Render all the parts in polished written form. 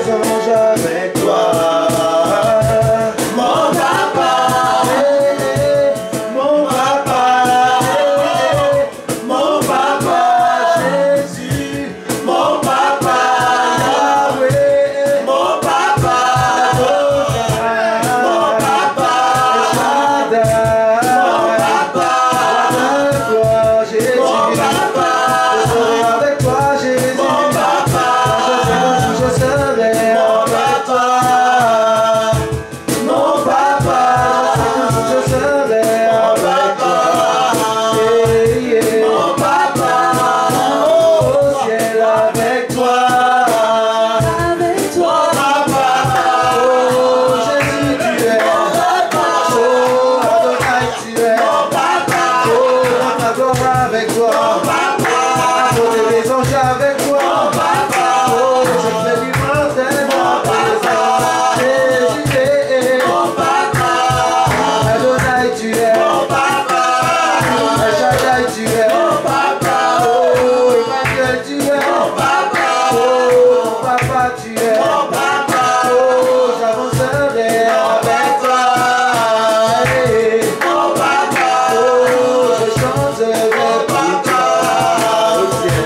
anges avec toi. Mon papa, mon papa, mon papa, Jésus, mon papa, Yahweh, mon papa, mon papa, Shaddai, mon papa, avec toi, Jésus, mon papa, je serai avec toi, Jésus, mon papa, je serai mon papa, mon papa, je serai avec toi, mon papa, au ciel avec toi, papa, oh Jésus tu es, oh Adonai tu es, oh ma gloire avec toi, oh les anges avec toi, oh je fais du tellement présent, Jésus est, Adonai tu es, Shaddai tu es, oh Emmanuel tu es, oh papa tu es, oh j'avancerai avec toi, oh je chanterai pour toi au ciel,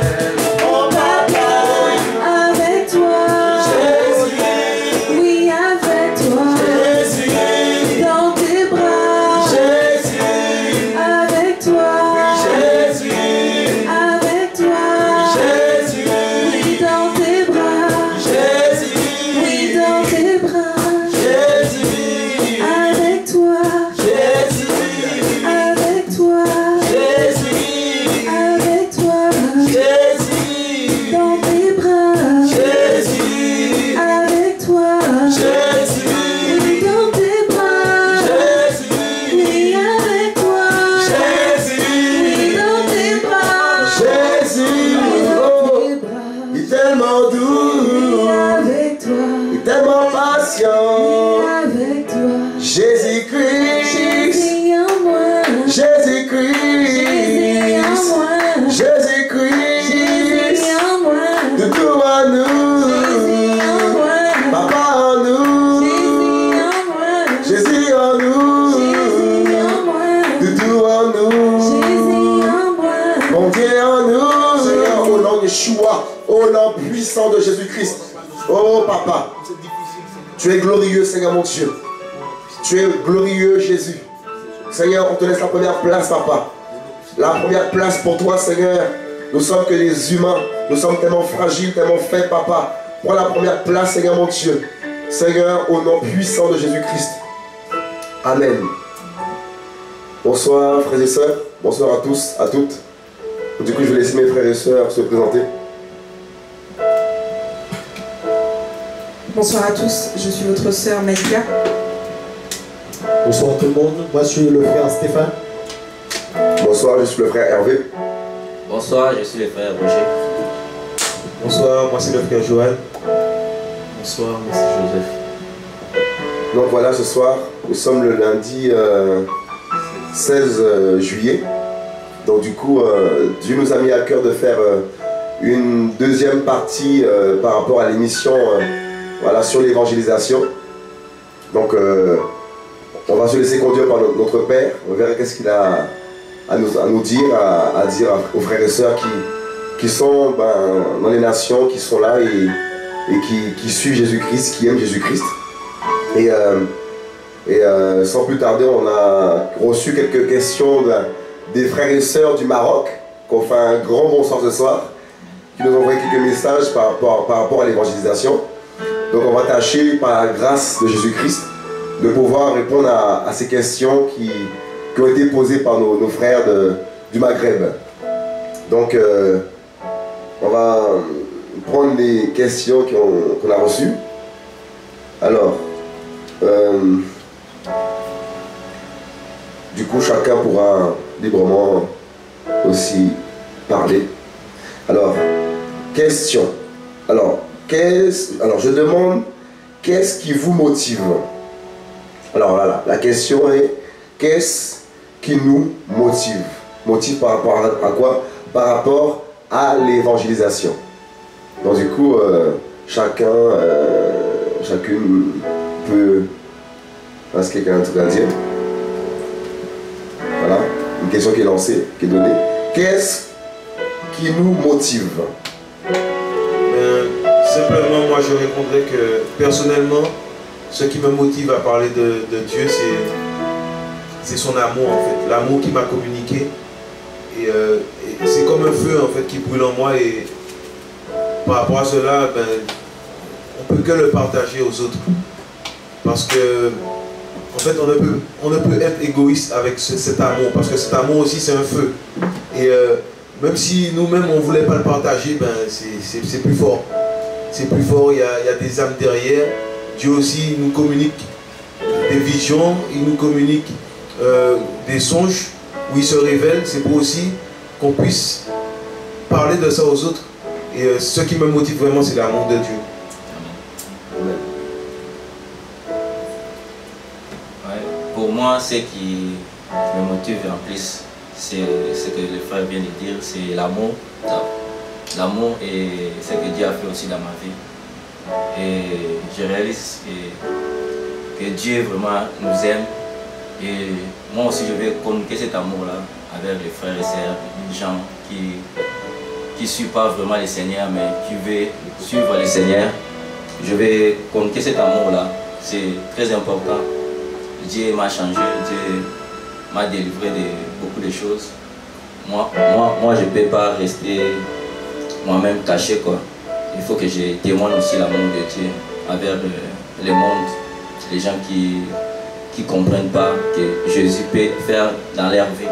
Avec toi, oui avec toi, dans tes bras, avec toi, avec toi, oui dans tes bras, oui dans tes bras, avec toi, avec toi, avec toi, dans tes bras, avec toi, oui dans tes bras, oui avec toi, oui dans tes bras, Jésus, oh, il est tellement doux, avec toi, il est tellement patient, avec toi, Jésus-Christ, Jésus en moi, Jésus Jésus-Christ, en moi, Jésus-Christ, Jésus en moi, de tout à nous, Jésus en moi, Papa en nous, Jésus en moi, Jésus en nous, Jésus en moi, de tout en nous, Jésus en moi, mon Dieu en nous, Seigneur, au nom de Yeshua, au nom puissant de Jésus-Christ. Oh Papa, tu es glorieux, Seigneur mon Dieu. Tu es glorieux, Jésus. Seigneur, on te laisse la première place, Papa. La première place pour toi, Seigneur. Nous sommes que des humains. Nous sommes tellement fragiles, tellement faibles, Papa. Prends la première place, Seigneur mon Dieu. Seigneur, au nom puissant de Jésus-Christ. Amen. Bonsoir, frères et sœurs. Bonsoir à tous, à toutes. Du coup, je vais laisser mes frères et sœurs se présenter. Bonsoir à tous, je suis votre sœur Maïka. Bonsoir tout le monde, moi je suis le frère Stéphane. Bonsoir, je suis le frère Hervé. Bonsoir, je suis le frère Roger. Bonsoir, moi c'est le frère Joël. Bonsoir, moi c'est Joseph. Donc voilà, ce soir, nous sommes le lundi 16 juillet. Donc du coup, Dieu nous a mis à cœur de faire une deuxième partie par rapport à l'émission voilà, sur l'évangélisation. Donc on va se laisser conduire par notre Père. On verra qu'est-ce qu'il a à nous dire, à dire aux frères et sœurs qui sont dans les nations, qui sont là et qui suivent Jésus-Christ, qui aiment Jésus-Christ. Et sans plus tarder, on a reçu quelques questions des frères et sœurs du Maroc, qui ont fait un grand bonsoir ce soir, qui nous ont envoyé quelques messages par rapport à l'évangélisation. Donc on va tâcher, par la grâce de Jésus-Christ, de pouvoir répondre à ces questions qui ont été posées par nos frères du Maghreb. Donc on va prendre les questions qu'on a reçues. Alors, du coup, chacun pourra librement aussi parler. Alors, question. Alors, je demande, qu'est-ce qui vous motive? Alors voilà, la question est, qu'est-ce qui nous motive? Motive par rapport à quoi? Par rapport à l'évangélisation. Donc du coup, chacune peut... Est-ce que quelqu'un a un truc à dire? Voilà, une question qui est lancée, qui est donnée. Qu'est-ce qui nous motive? Simplement, moi je répondrais que personnellement, ce qui me motive à parler de Dieu, c'est son amour en fait, l'amour qu'il m'a communiqué. Et c'est comme un feu en fait qui brûle en moi, et par rapport à cela, ben, on ne peut que le partager aux autres. Parce que en fait, on ne peut être égoïste avec cet amour, parce que cet amour aussi c'est un feu. Et même si nous-mêmes on ne voulait pas le partager, ben, c'est plus fort. C'est plus fort, il y a des âmes derrière. Dieu aussi nous communique des visions, il nous communique des songes où il se révèle. C'est pour aussi qu'on puisse parler de ça aux autres. Et ce qui me motive vraiment, c'est l'amour de Dieu. Amen. Ouais. Pour moi, ce qui me motive en plus, c'est ce que le frère vient de dire, c'est l'amour. L'amour est ce que Dieu a fait aussi dans ma vie. Et je réalise que Dieu vraiment nous aime. Et moi aussi je vais communiquer cet amour-là avec les frères et sœurs, les gens qui ne suivent pas vraiment le Seigneur, mais qui veulent suivre le Seigneur. Je vais communiquer cet amour-là. C'est très important. Dieu m'a changé, Dieu m'a délivré de beaucoup de choses. Moi je ne peux pas rester moi-même caché, quoi. Il faut que je témoigne aussi l'amour de Dieu envers le monde, les gens qui ne comprennent pas que Jésus peut faire dans leur vie.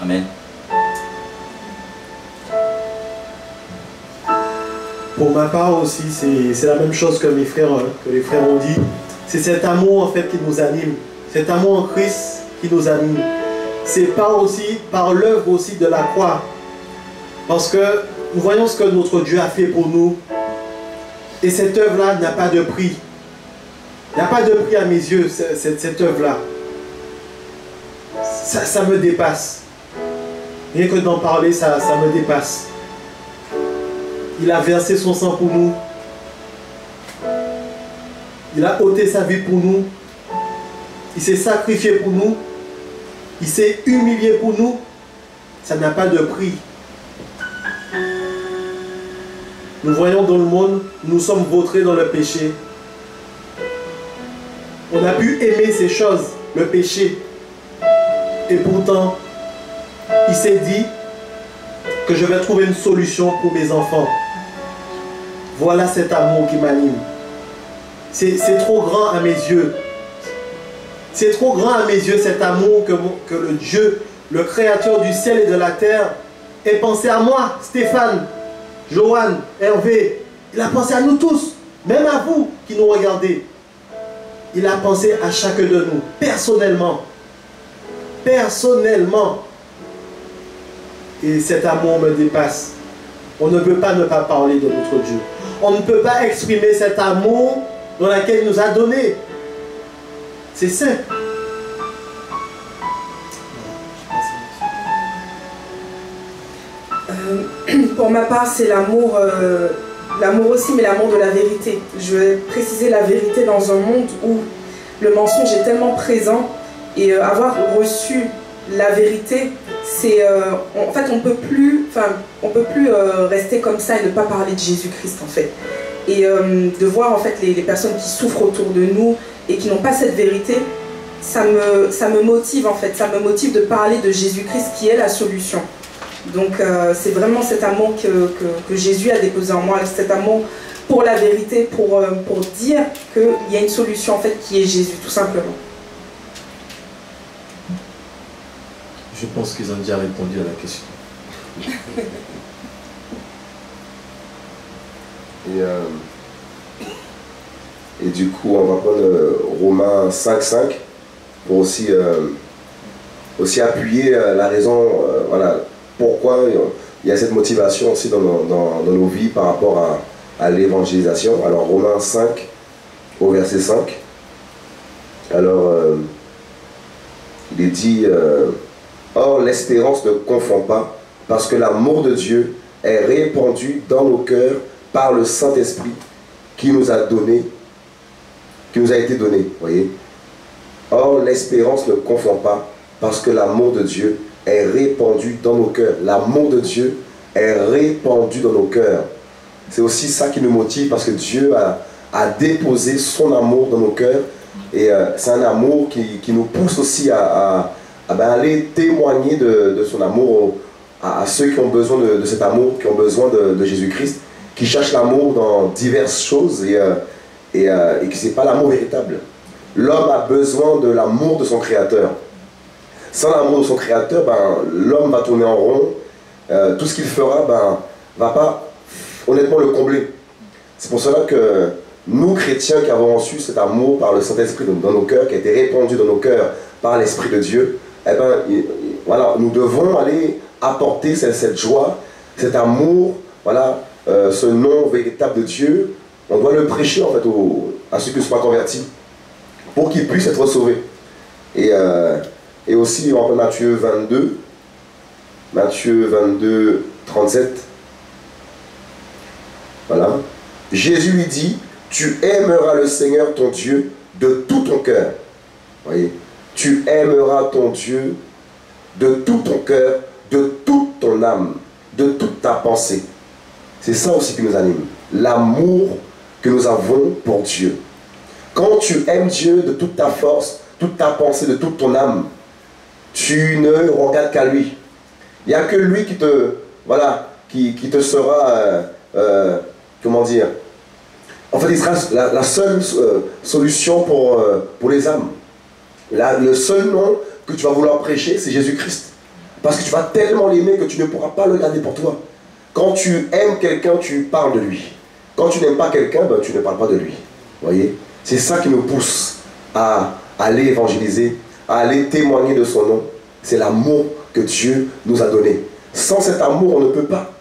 Amen. Pour ma part aussi, c'est la même chose que les frères ont dit. C'est cet amour en fait qui nous anime, cet amour en Christ qui nous anime. C'est par l'œuvre aussi de la croix. Parce que nous voyons ce que notre Dieu a fait pour nous. Et cette œuvre-là n'a pas de prix. Il n'y a pas de prix à mes yeux, cette œuvre-là. Ça me dépasse. Rien que d'en parler, ça me dépasse. Il a versé son sang pour nous. Il a ôté sa vie pour nous. Il s'est sacrifié pour nous. Il s'est humilié pour nous. Ça n'a pas de prix. Nous voyons dans le monde, nous sommes vautrés dans le péché. On a pu aimer ces choses, le péché. Et pourtant, il s'est dit que je vais trouver une solution pour mes enfants. Voilà cet amour qui m'anime. C'est trop grand à mes yeux. C'est trop grand à mes yeux cet amour que le Dieu, le Créateur du ciel et de la terre, ait pensé à moi, Stéphane, Joanne, Hervé. Il a pensé à nous tous, même à vous qui nous regardez. Il a pensé à chacun de nous, personnellement. Personnellement. Et cet amour me dépasse. On ne peut pas ne pas parler de notre Dieu. On ne peut pas exprimer cet amour dans lequel il nous a donné. C'est simple. Pour ma part, c'est l'amour aussi, mais l'amour de la vérité. Je vais préciser la vérité dans un monde où le mensonge est tellement présent, et avoir reçu la vérité, c'est en fait on peut plus rester comme ça et ne pas parler de Jésus-Christ en fait. Et de voir en fait les personnes qui souffrent autour de nous et qui n'ont pas cette vérité, ça me motive en fait, ça me motive de parler de Jésus-Christ qui est la solution. Donc c'est vraiment cet amour que Jésus a déposé en moi, cet amour pour la vérité, pour dire qu'il y a une solution en fait qui est Jésus, tout simplement. Je pense qu'ils ont déjà répondu à la question. Et du coup, on va prendre Romains 5,5 pour aussi appuyer la raison, voilà, pourquoi il y a cette motivation aussi dans nos vies par rapport à l'évangélisation. Alors Romains 5 au verset 5. Alors il est dit or l'espérance ne confond pas, parce que l'amour de Dieu est répandu dans nos cœurs par le Saint-Esprit qui nous a donné, qui nous a été donné, voyez. Or, l'espérance ne confond pas, parce que l'amour de Dieu est répandu dans nos cœurs. L'amour de Dieu est répandu dans nos cœurs. C'est aussi ça qui nous motive, parce que Dieu a déposé son amour dans nos cœurs. Et c'est un amour qui nous pousse aussi à aller témoigner de son amour à ceux qui ont besoin de cet amour, qui ont besoin de Jésus-Christ, qui cherchent l'amour dans diverses choses et que ce n'est pas l'amour véritable. L'homme a besoin de l'amour de son Créateur. Sans l'amour de son Créateur, l'homme va tourner en rond. Tout ce qu'il fera va pas honnêtement le combler. C'est pour cela que nous, chrétiens, qui avons reçu cet amour par le Saint-Esprit dans nos cœurs, qui a été répandu dans nos cœurs par l'Esprit de Dieu, voilà, nous devons aller apporter cette joie, cet amour, voilà, ce nom véritable de Dieu. On doit le prêcher en fait à ceux qui ne sont pas convertis, pour qu'ils puissent être sauvés. Et aussi en Matthieu 22, 37. Voilà. Jésus lui dit, tu aimeras le Seigneur ton Dieu de tout ton cœur. Voyez, tu aimeras ton Dieu de tout ton cœur, de toute ton âme, de toute ta pensée. C'est ça aussi qui nous anime. L'amour que nous avons pour Dieu. Quand tu aimes Dieu de toute ta force, toute ta pensée, de toute ton âme, tu ne regardes qu'à lui. Il n'y a que lui qui te, voilà, qui te sera, comment dire, en fait, il sera la seule solution pour les âmes. Le seul nom que tu vas vouloir prêcher, c'est Jésus-Christ. Parce que tu vas tellement l'aimer que tu ne pourras pas le garder pour toi. Quand tu aimes quelqu'un, tu parles de lui. Quand tu n'aimes pas quelqu'un, tu ne parles pas de lui. Voyez, c'est ça qui nous pousse à aller évangéliser, à aller témoigner de son nom. C'est l'amour que Dieu nous a donné. Sans cet amour, on ne peut pas.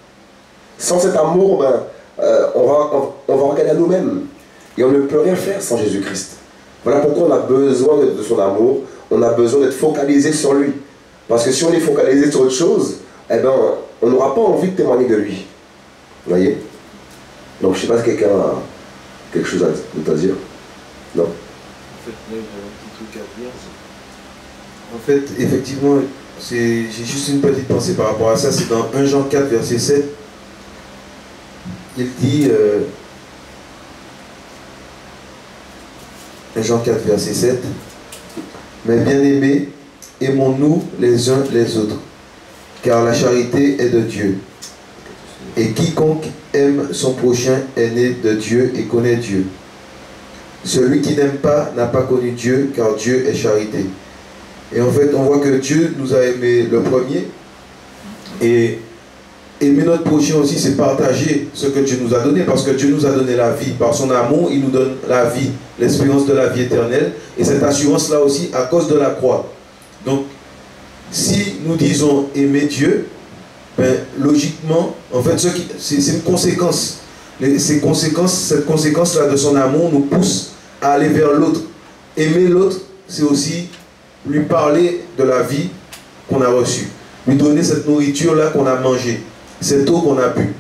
Sans cet amour, on va regarder à nous-mêmes. Et on ne peut rien faire sans Jésus-Christ. Voilà pourquoi on a besoin de son amour. On a besoin d'être focalisé sur lui. Parce que si on est focalisé sur autre chose, on n'aura pas envie de témoigner de lui. Vous voyez? Donc je ne sais pas si quelqu'un a quelque chose à dire. Non? En fait, moi, j'ai un petit truc à dire. En fait, effectivement, j'ai juste une petite pensée par rapport à ça. C'est dans 1 Jean 4, verset 7. Il dit, 1 Jean 4, verset 7, « Mais bien-aimés, aimons-nous les uns les autres, car la charité est de Dieu. Et quiconque aime son prochain est né de Dieu et connaît Dieu. Celui qui n'aime pas n'a pas connu Dieu, car Dieu est charité. » Et en fait, on voit que Dieu nous a aimé le premier. Et aimer notre prochain aussi, c'est partager ce que Dieu nous a donné. Parce que Dieu nous a donné la vie. Par son amour, il nous donne la vie, l'espérance de la vie éternelle. Et cette assurance-là aussi, à cause de la croix. Donc, si nous disons aimer Dieu, logiquement, en fait, c'est une conséquence. Cette conséquence-là de son amour nous pousse à aller vers l'autre. Aimer l'autre, c'est aussi lui parler de la vie qu'on a reçue. Lui donner cette nourriture-là qu'on a mangée. Cette eau qu'on a bu.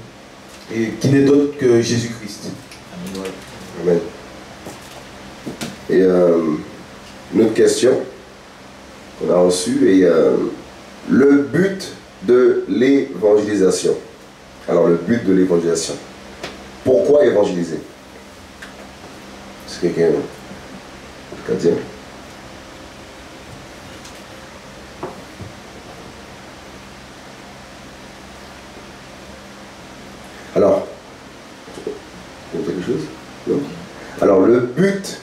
Et qui n'est d'autre que Jésus-Christ. Amen. Et une autre question qu'on a reçue est le but de l'évangélisation. Alors le but de l'évangélisation. Pourquoi évangéliser? Est-ce que quelqu'un peut dire? Alors, quelque chose? Non? Alors, le but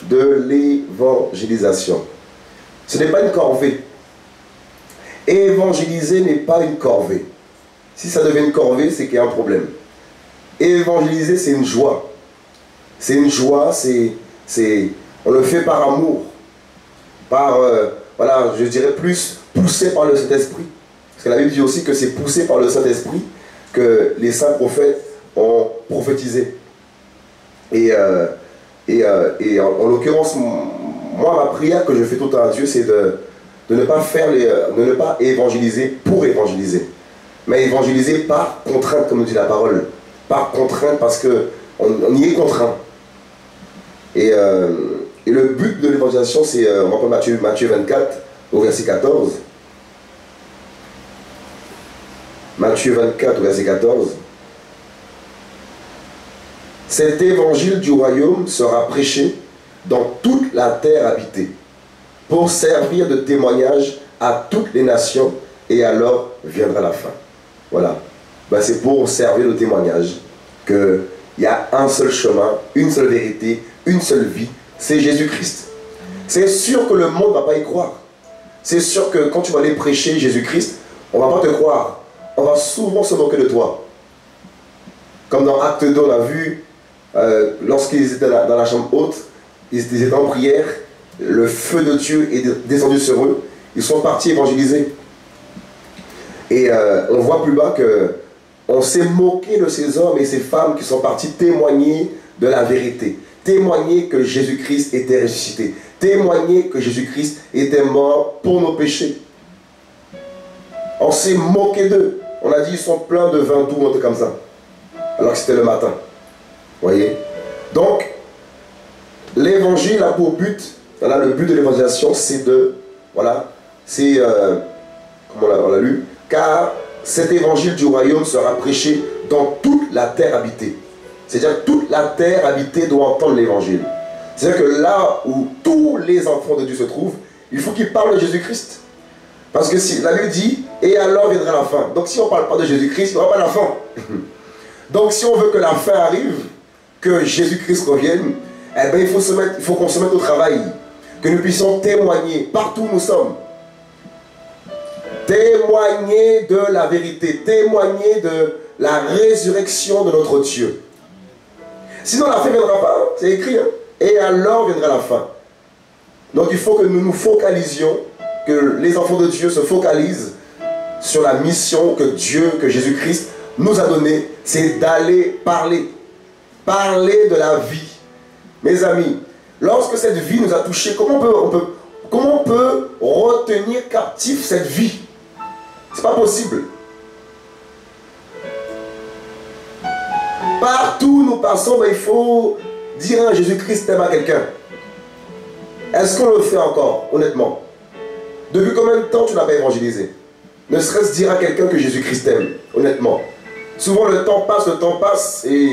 de l'évangélisation, ce n'est pas une corvée. Évangéliser n'est pas une corvée. Si ça devient une corvée, c'est qu'il y a un problème. Évangéliser, c'est une joie. C'est une joie, on le fait par amour. Par, voilà, je dirais plus poussé par le Saint-Esprit. Parce que la Bible dit aussi que c'est poussé par le Saint-Esprit que les saints prophètes ont prophétisé. Et en l'occurrence, moi, ma prière que je fais tout le temps à Dieu, c'est de ne pas évangéliser pour évangéliser, mais évangéliser par contrainte, comme nous dit la parole. Par contrainte, parce qu'on y est contraint. Et le but de l'évangélisation, c'est, on va prendre Matthieu 24, au verset 14. Matthieu 24, au verset 14. Cet évangile du royaume sera prêché dans toute la terre habitée, pour servir de témoignage à toutes les nations, et alors viendra la fin. Voilà. Ben, c'est pour servir de témoignage qu'il y a un seul chemin, une seule vérité, une seule vie, c'est Jésus-Christ. C'est sûr que le monde ne va pas y croire. C'est sûr que quand tu vas aller prêcher Jésus-Christ, on ne va pas te croire. On va souvent se moquer de toi. Comme dans Acte 2, on a vu, lorsqu'ils étaient dans la chambre haute, ils étaient en prière, le feu de Dieu est descendu sur eux, ils sont partis évangéliser. Et on voit plus bas qu'on s'est moqué de ces hommes et ces femmes qui sont partis témoigner de la vérité, témoigner que Jésus-Christ était ressuscité, témoigner que Jésus-Christ était mort pour nos péchés. On s'est moqué d'eux. On a dit ils sont pleins de vin doux, un truc comme ça. Alors que c'était le matin. Vous voyez? Donc, l'évangile a pour but, voilà, le but de l'évangélisation, c'est de, voilà, c'est, comme on l'a lu, car cet évangile du royaume sera prêché dans toute la terre habitée. C'est-à-dire toute la terre habitée doit entendre l'évangile. C'est-à-dire que là où tous les enfants de Dieu se trouvent, il faut qu'ils parlent de Jésus-Christ. Parce que si la Bible dit, et alors viendra la fin. Donc si on ne parle pas de Jésus-Christ, il n'y aura pas la fin. Donc si on veut que la fin arrive, que Jésus-Christ revienne, eh bien, il faut qu'on se mette au travail. Que nous puissions témoigner partout où nous sommes. Témoigner de la vérité. Témoigner de la résurrection de notre Dieu. Sinon la fin ne viendra pas. Hein? C'est écrit. Hein? Et alors viendra la fin. Donc il faut que nous nous focalisions, que les enfants de Dieu se focalisent sur la mission que Dieu, que Jésus-Christ nous a donnée. C'est d'aller parler. Parler de la vie. Mes amis, lorsque cette vie nous a touchés, comment on peut retenir captif cette vie? C'est pas possible. Partout où nous passons, ben, il faut dire à Jésus-Christ t'aime à quelqu'un. Est-ce qu'on le fait encore, honnêtement? Depuis combien de temps tu n'as pas évangélisé? Ne serait-ce dire à quelqu'un que Jésus-Christ t'aime, honnêtement. Souvent le temps passe, et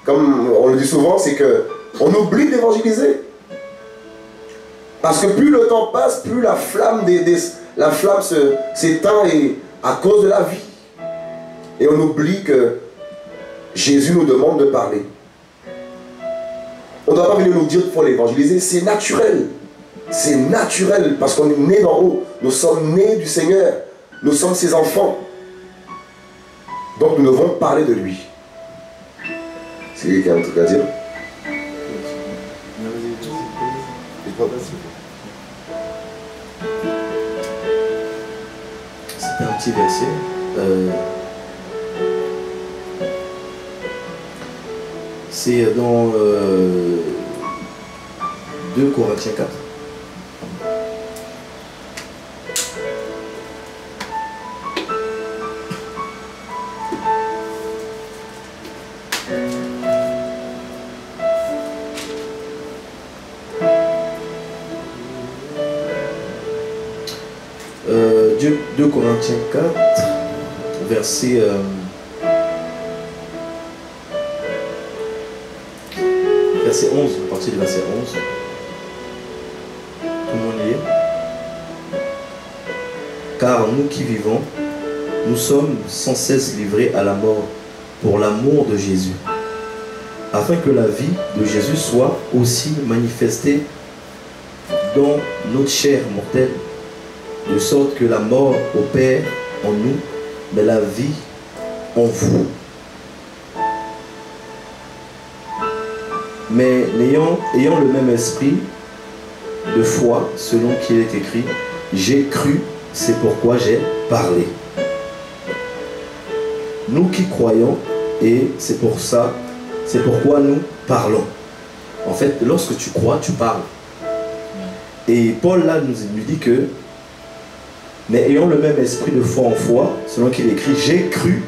comme on le dit souvent, c'est que on oublie d'évangéliser. Parce que plus le temps passe, plus la flamme s'éteint à cause de la vie. Et on oublie que Jésus nous demande de parler. On ne doit pas venir nous dire qu'il faut l'évangéliser, c'est naturel. C'est naturel parce qu'on est né d'en haut. Nous sommes nés du Seigneur. Nous sommes ses enfants. Donc nous devons parler de lui. C'est lui qui a un truc à dire. C'est un petit verset. C'est dans 2 Corinthiens 4. Deux Corinthiens 4, verset 11, à partir du verset 11. Tout le monde y est. Car nous qui vivons, nous sommes sans cesse livrés à la mort pour l'amour de Jésus, afin que la vie de Jésus soit aussi manifestée dans notre chair mortelle, de sorte que la mort opère en nous, mais la vie en vous. Mais ayant le même esprit de foi, selon qu'il est écrit, j'ai cru, c'est pourquoi j'ai parlé. Nous qui croyons, et c'est pourquoi nous parlons. En fait, lorsque tu crois, tu parles. Et Paul là nous dit que, mais ayant le même esprit de foi en foi, selon qu'il écrit, j'ai cru,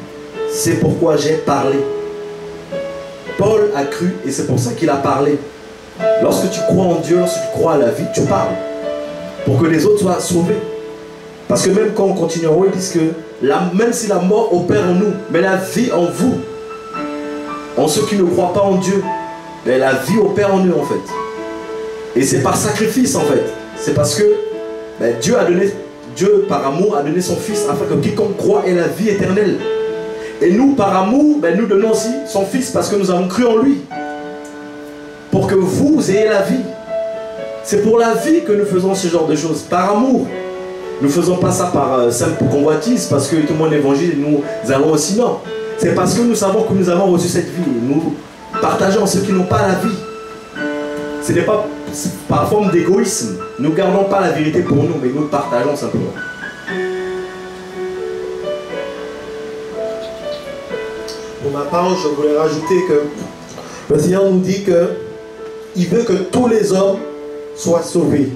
c'est pourquoi j'ai parlé. Paul a cru et c'est pour ça qu'il a parlé. Lorsque tu crois en Dieu, lorsque tu crois à la vie, tu parles pour que les autres soient sauvés. Parce que même quand on continue en haut, ils disent que même si la mort opère en nous, mais la vie en vous, en ceux qui ne croient pas en Dieu, mais la vie opère en eux en fait. Et c'est par sacrifice en fait. C'est parce que Dieu par amour a donné son Fils afin que quiconque croit ait la vie éternelle. Et nous par amour, nous donnons aussi son Fils parce que nous avons cru en lui. Pour que vous ayez la vie. C'est pour la vie que nous faisons ce genre de choses, par amour. Nous ne faisons pas ça par simple convoitise, parce que tout le monde évangile et nous allons aussi, non. C'est parce que nous savons que nous avons reçu cette vie. Nous partageons ceux qui n'ont pas la vie. Ce n'est pas par forme d'égoïsme. Nous ne gardons pas la vérité pour nous, mais nous partageons simplement. Pour ma part, je voulais rajouter que le Seigneur nous dit qu'il veut que tous les hommes soient sauvés.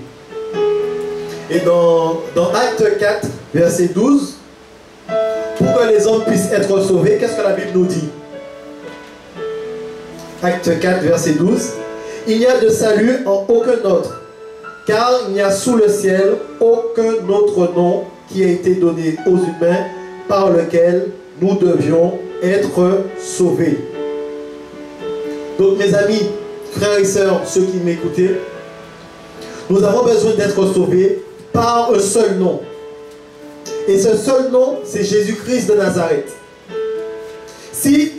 Et dans Acte 4, verset 12, pour que les hommes puissent être sauvés, qu'est-ce que la Bible nous dit? Acte 4, verset 12. Il n'y a de salut en aucun autre, car il n'y a sous le ciel aucun autre nom qui a été donné aux humains par lequel nous devions être sauvés. Donc mes amis, frères et sœurs, ceux qui m'écoutaient, nous avons besoin d'être sauvés par un seul nom. Et ce seul nom, c'est Jésus-Christ de Nazareth. Si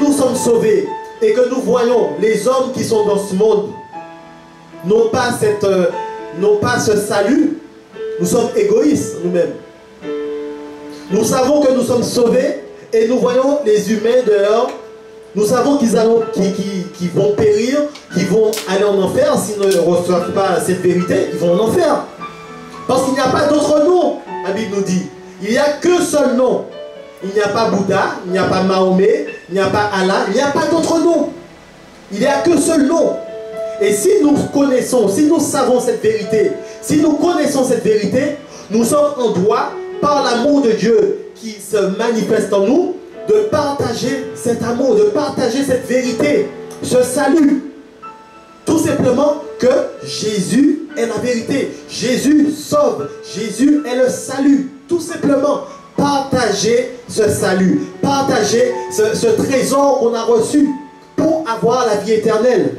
nous sommes sauvés et que nous voyons les hommes qui sont dans ce monde n'ont pas ce salut, nous sommes égoïstes nous-mêmes. Nous savons que nous sommes sauvés et nous voyons les humains dehors. Nous savons qu'ils vont périr, qu'ils vont aller en enfer s'ils ne reçoivent pas cette vérité, ils vont en enfer. Parce qu'il n'y a pas d'autre nom, la Bible nous dit. Il n'y a qu'un seul nom. Il n'y a pas Bouddha, il n'y a pas Mahomet, il n'y a pas Allah, il n'y a pas d'autre nom. Il n'y a qu'un seul nom. Et si nous connaissons, si nous savons cette vérité, si nous connaissons cette vérité, nous sommes en droit, par l'amour de Dieu qui se manifeste en nous, de partager cet amour, de partager cette vérité, ce salut. Tout simplement que Jésus est la vérité. Jésus sauve. Jésus est le salut. Tout simplement, partager ce salut. Partager ce trésor qu'on a reçu pour avoir la vie éternelle.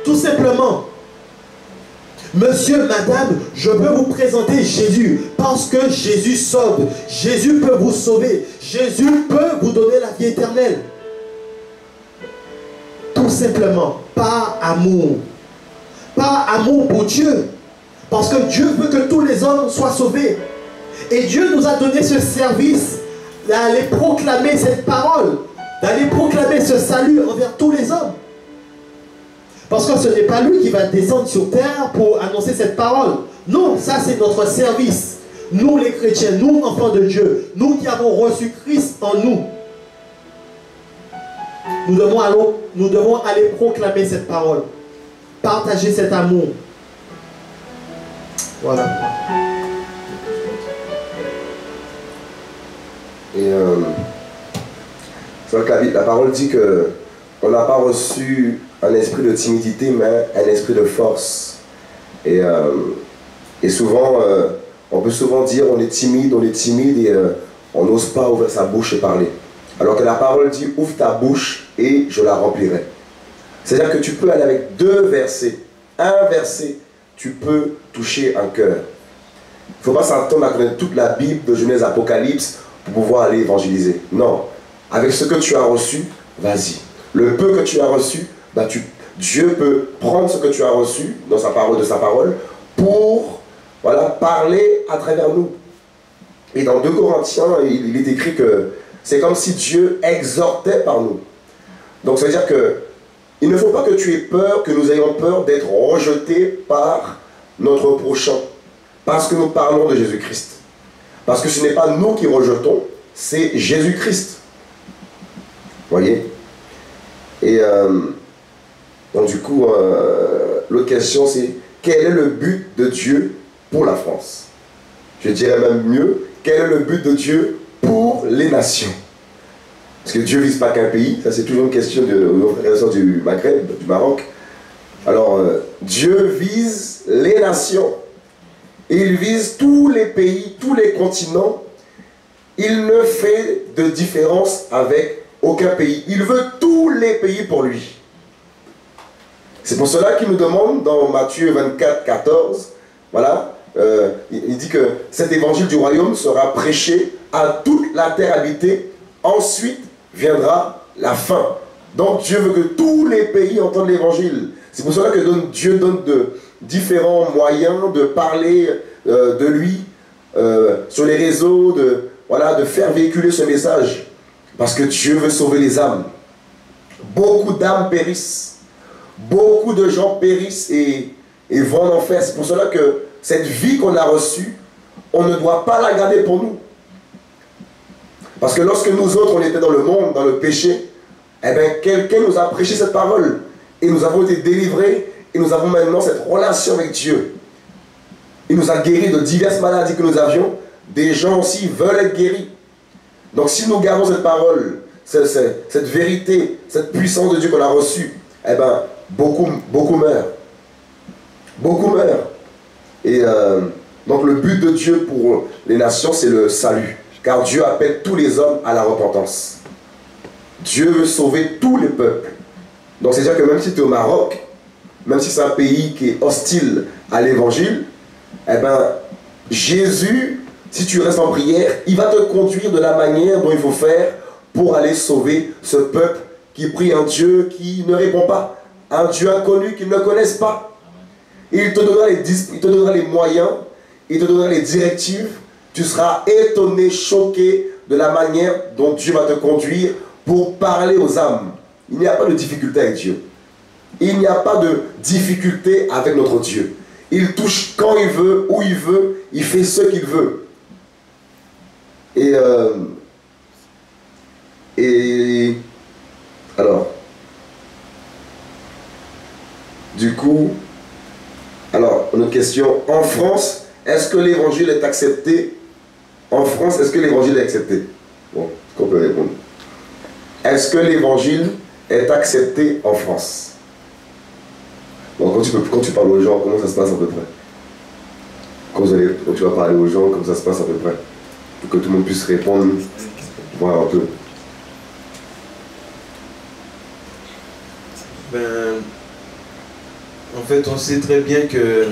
Tout simplement. Monsieur, madame, je peux vous présenter Jésus parce que Jésus sauve. Jésus peut vous sauver. Jésus peut vous donner la vie éternelle. Tout simplement, par amour. Par amour pour Dieu. Parce que Dieu veut que tous les hommes soient sauvés. Et Dieu nous a donné ce service d'aller proclamer cette parole, d'aller proclamer ce salut envers tous les hommes. Parce que ce n'est pas lui qui va descendre sur terre pour annoncer cette parole. Non, ça c'est notre service. Nous les chrétiens, nous enfants de Dieu, nous qui avons reçu Christ en nous. Nous devons aller proclamer cette parole. Partager cet amour. Voilà. Et c'est vrai que la parole dit que on n'a pas reçu un esprit de timidité, mais un esprit de force. Et souvent, on peut souvent dire on est timide et on n'ose pas ouvrir sa bouche et parler. Alors que la parole dit ouvre ta bouche et je la remplirai. C'est-à-dire que tu peux aller avec deux versets. Un verset, tu peux toucher un cœur. Il ne faut pas s'attendre à connaître toute la Bible de Genèse Apocalypse pour pouvoir aller évangéliser. Non. Avec ce que tu as reçu, vas-y. Le peu que tu as reçu, Dieu peut prendre ce que tu as reçu dans sa parole, de sa parole, pour parler à travers nous. Et dans 2 Corinthiens, il est écrit que c'est comme si Dieu exhortait par nous. Donc ça veut dire que il ne faut pas que tu aies peur, que nous ayons peur d'être rejetés par notre prochain. Parce que nous parlons de Jésus-Christ. Parce que ce n'est pas nous qui rejetons, c'est Jésus-Christ. Voyez? Et donc du coup, l'autre question c'est, quel est le but de Dieu pour la France? Je dirais même mieux, quel est le but de Dieu pour les nations? Parce que Dieu ne vise pas qu'un pays, ça c'est toujours une question de nos frères et sœurs du Maghreb, du Maroc. Alors, Dieu vise les nations. Il vise tous les pays, tous les continents. Il ne fait de différence avec aucun pays. Il veut tous les pays pour lui. C'est pour cela qu'il nous demande dans Matthieu 24, 14, voilà, il dit que cet évangile du royaume sera prêché à toute la terre habitée. Ensuite viendra la fin. Donc Dieu veut que tous les pays entendent l'évangile. C'est pour cela que Dieu donne de différents moyens de parler de lui sur les réseaux, de faire véhiculer ce message. Parce que Dieu veut sauver les âmes. Beaucoup d'âmes périssent. Beaucoup de gens périssent et vont en enfer. C'est pour cela que cette vie qu'on a reçue, on ne doit pas la garder pour nous. Parce que lorsque nous autres, on était dans le monde, dans le péché, eh bien, quelqu'un nous a prêché cette parole. Et nous avons été délivrés. Et nous avons maintenant cette relation avec Dieu. Il nous a guéris de diverses maladies que nous avions. Des gens aussi veulent être guéris. Donc si nous gardons cette parole, cette vérité, cette puissance de Dieu qu'on a reçue, eh bien, beaucoup meurent. Beaucoup meurent. Et donc le but de Dieu pour les nations, c'est le salut. Car Dieu appelle tous les hommes à la repentance. Dieu veut sauver tous les peuples. Donc c'est-à-dire que même si tu es au Maroc, même si c'est un pays qui est hostile à l'évangile, eh bien, Jésus, si tu restes en prière, il va te conduire de la manière dont il faut faire pour aller sauver ce peuple qui prie un Dieu qui ne répond pas, un Dieu inconnu qu'ils ne connaissent pas. Il te donnera les moyens, il te donnera les directives. Tu seras étonné, choqué de la manière dont Dieu va te conduire pour parler aux âmes. Il n'y a pas de difficulté avec Dieu. Il n'y a pas de difficulté avec notre Dieu. Il touche quand il veut, où il veut, il fait ce qu'il veut. Et alors, du coup, alors, une question. En France, est-ce que l'évangile est accepté? En France, est-ce que l'évangile est accepté? Bon, est-ce qu'on peut répondre? Est-ce que l'évangile est accepté en France? Bon, quand tu parles aux gens, comment ça se passe à peu près? Quand tu vas parler aux gens, comment ça se passe à peu près? Pour que tout le monde puisse répondre, voir un peu. En fait, on sait très bien que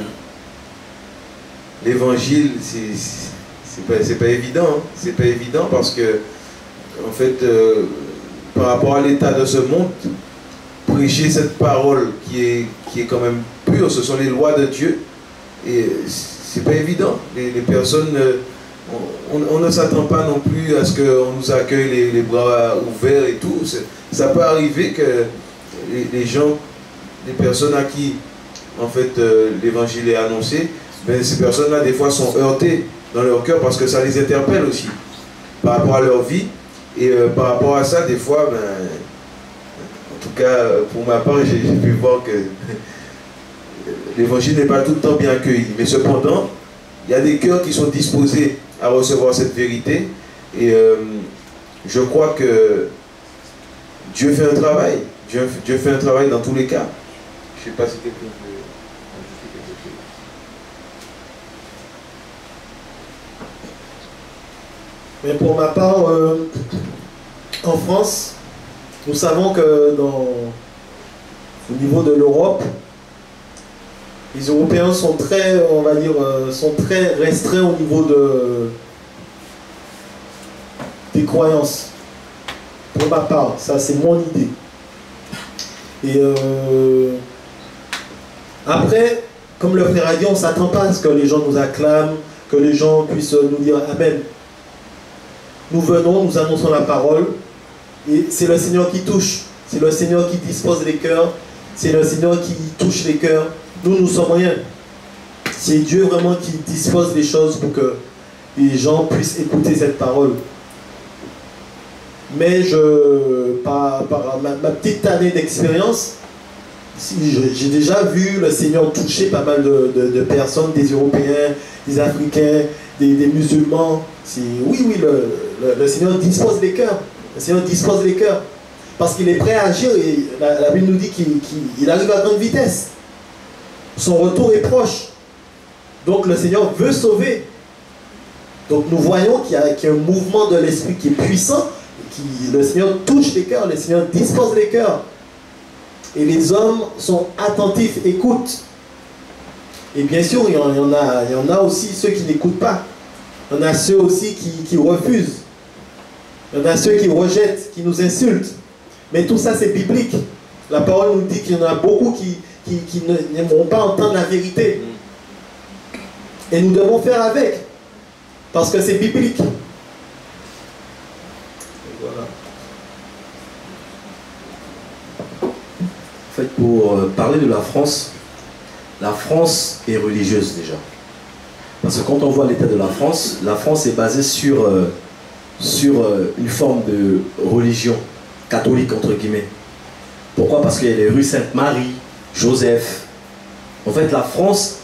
l'évangile, c'est pas évident. Hein. C'est pas évident parce que, en fait, par rapport à l'état de ce monde, prêcher cette parole qui est quand même pure, ce sont les lois de Dieu, et c'est pas évident. Les personnes, on ne s'attend pas non plus à ce qu'on nous accueille les bras ouverts et tout. Ça peut arriver que les gens, les personnes à qui en fait l'évangile est annoncé, ben, ces personnes-là des fois sont heurtées dans leur cœur parce que ça les interpelle aussi par rapport à leur vie. Et par rapport à ça, des fois, ben, en tout cas pour ma part, j'ai pu voir que l'évangile n'est pas tout le temps bien accueilli. Mais cependant, il y a des cœurs qui sont disposés à recevoir cette vérité. Et je crois que Dieu fait un travail. Dieu fait un travail dans tous les cas. Je ne sais pas si quelqu'un veut ajouter quelque chose. Mais pour ma part, en France, nous savons que au niveau de l'Europe, les Européens sont très, on va dire, sont très restreints au niveau des croyances. Pour ma part, ça c'est mon idée. Et après, comme le frère a dit, on ne s'attend pas à ce que les gens nous acclament, que les gens puissent nous dire Amen. Nous venons, nous annonçons la parole, et c'est le Seigneur qui touche, c'est le Seigneur qui dispose les cœurs, c'est le Seigneur qui touche les cœurs. Nous sommes rien. C'est Dieu vraiment qui dispose les choses pour que les gens puissent écouter cette parole. Mais par ma petite année d'expérience, j'ai déjà vu le Seigneur toucher pas mal de personnes, des Européens, des Africains, des musulmans. Oui, le Seigneur dispose les cœurs. Le Seigneur dispose les cœurs. Parce qu'il est prêt à agir et la Bible nous dit qu'il arrive à grande vitesse. son retour est proche. Donc le Seigneur veut sauver. Donc nous voyons qu'il y a un mouvement de l'Esprit qui est puissant. Le Seigneur touche les cœurs, le Seigneur dispose les cœurs. Et les hommes sont attentifs, écoutent. Et bien sûr, il y en a aussi ceux qui n'écoutent pas. Il y en a ceux aussi qui refusent. Il y en a ceux qui rejettent, qui nous insultent. Mais tout ça, c'est biblique. La parole nous dit qu'il y en a beaucoup qui n'aimeront pas entendre la vérité. Et nous devons faire avec. Parce que c'est biblique. Voilà. En fait, pour parler de la France est religieuse déjà. Parce que quand on voit l'état de la France est basée sur une forme de religion catholique, entre guillemets. Pourquoi? Parce qu'il y a les rues Sainte-Marie, Joseph. En fait, la France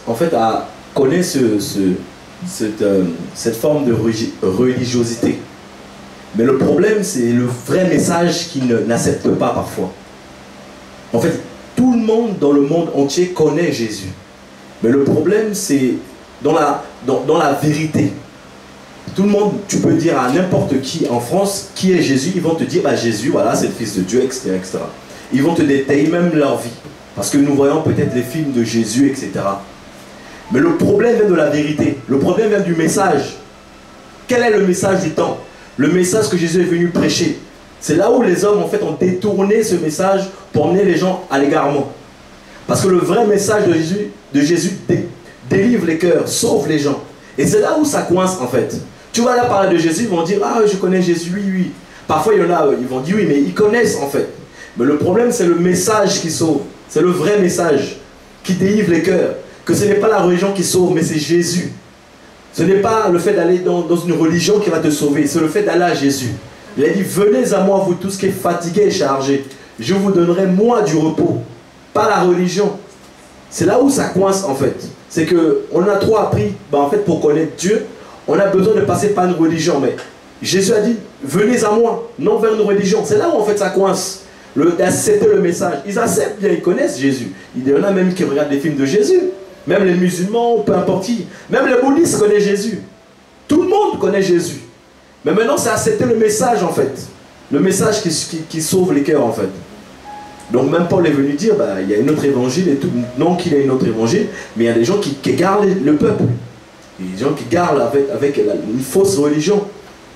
connaît cette forme de religiosité. Mais le problème, c'est le vrai message qu'ils n'acceptent pas parfois. En fait, tout le monde dans le monde entier connaît Jésus. Mais le problème, c'est dans la vérité. Tout le monde, tu peux dire à n'importe qui en France, qui est Jésus, ils vont te dire, bah, Jésus, voilà, c'est le Fils de Dieu, etc., etc. Ils vont te détailler même leur vie. Parce que nous voyons peut-être les films de Jésus, etc. Mais le problème vient de la vérité. Le problème vient du message. Quel est le message du temps? Le message que Jésus est venu prêcher. C'est là où les hommes, en fait, ont détourné ce message pour emmener les gens à l'égarement. Parce que le vrai message de Jésus délivre les cœurs, sauve les gens. Et c'est là où ça coince, en fait. Tu vas là parler de Jésus, ils vont dire, ah, je connais Jésus, oui, oui. Parfois, il y en a, ils vont dire, oui, mais ils connaissent, en fait. Mais le problème, c'est le message qui sauve. C'est le vrai message qui délivre les cœurs. Que ce n'est pas la religion qui sauve, mais c'est Jésus. Ce n'est pas le fait d'aller dans une religion qui va te sauver, c'est le fait d'aller à Jésus. Il a dit, venez à moi, vous tous qui êtes fatigués et chargés. Je vous donnerai, moi, du repos. Pas la religion. C'est là où ça coince, en fait. C'est qu'on a trop appris, en fait, pour connaître Dieu, on a besoin de passer par une religion. Mais Jésus a dit, venez à moi, non vers une religion. C'est là où, en fait, ça coince. Accepter le message. Ils acceptent bien, ils connaissent Jésus. Il y en a même qui regardent des films de Jésus. Même les musulmans, peu importe qui. Même les bouddhistes connaissent Jésus. Tout le monde connaît Jésus. Mais maintenant, c'est accepter le message, en fait. Le message qui sauve les cœurs, en fait. Donc même Paul est venu dire, il y a un autre évangile, et tout. Non qu'il y a un autre évangile, mais il y a des gens qui gardent le peuple. Il y a des gens qui gardent avec une fausse religion.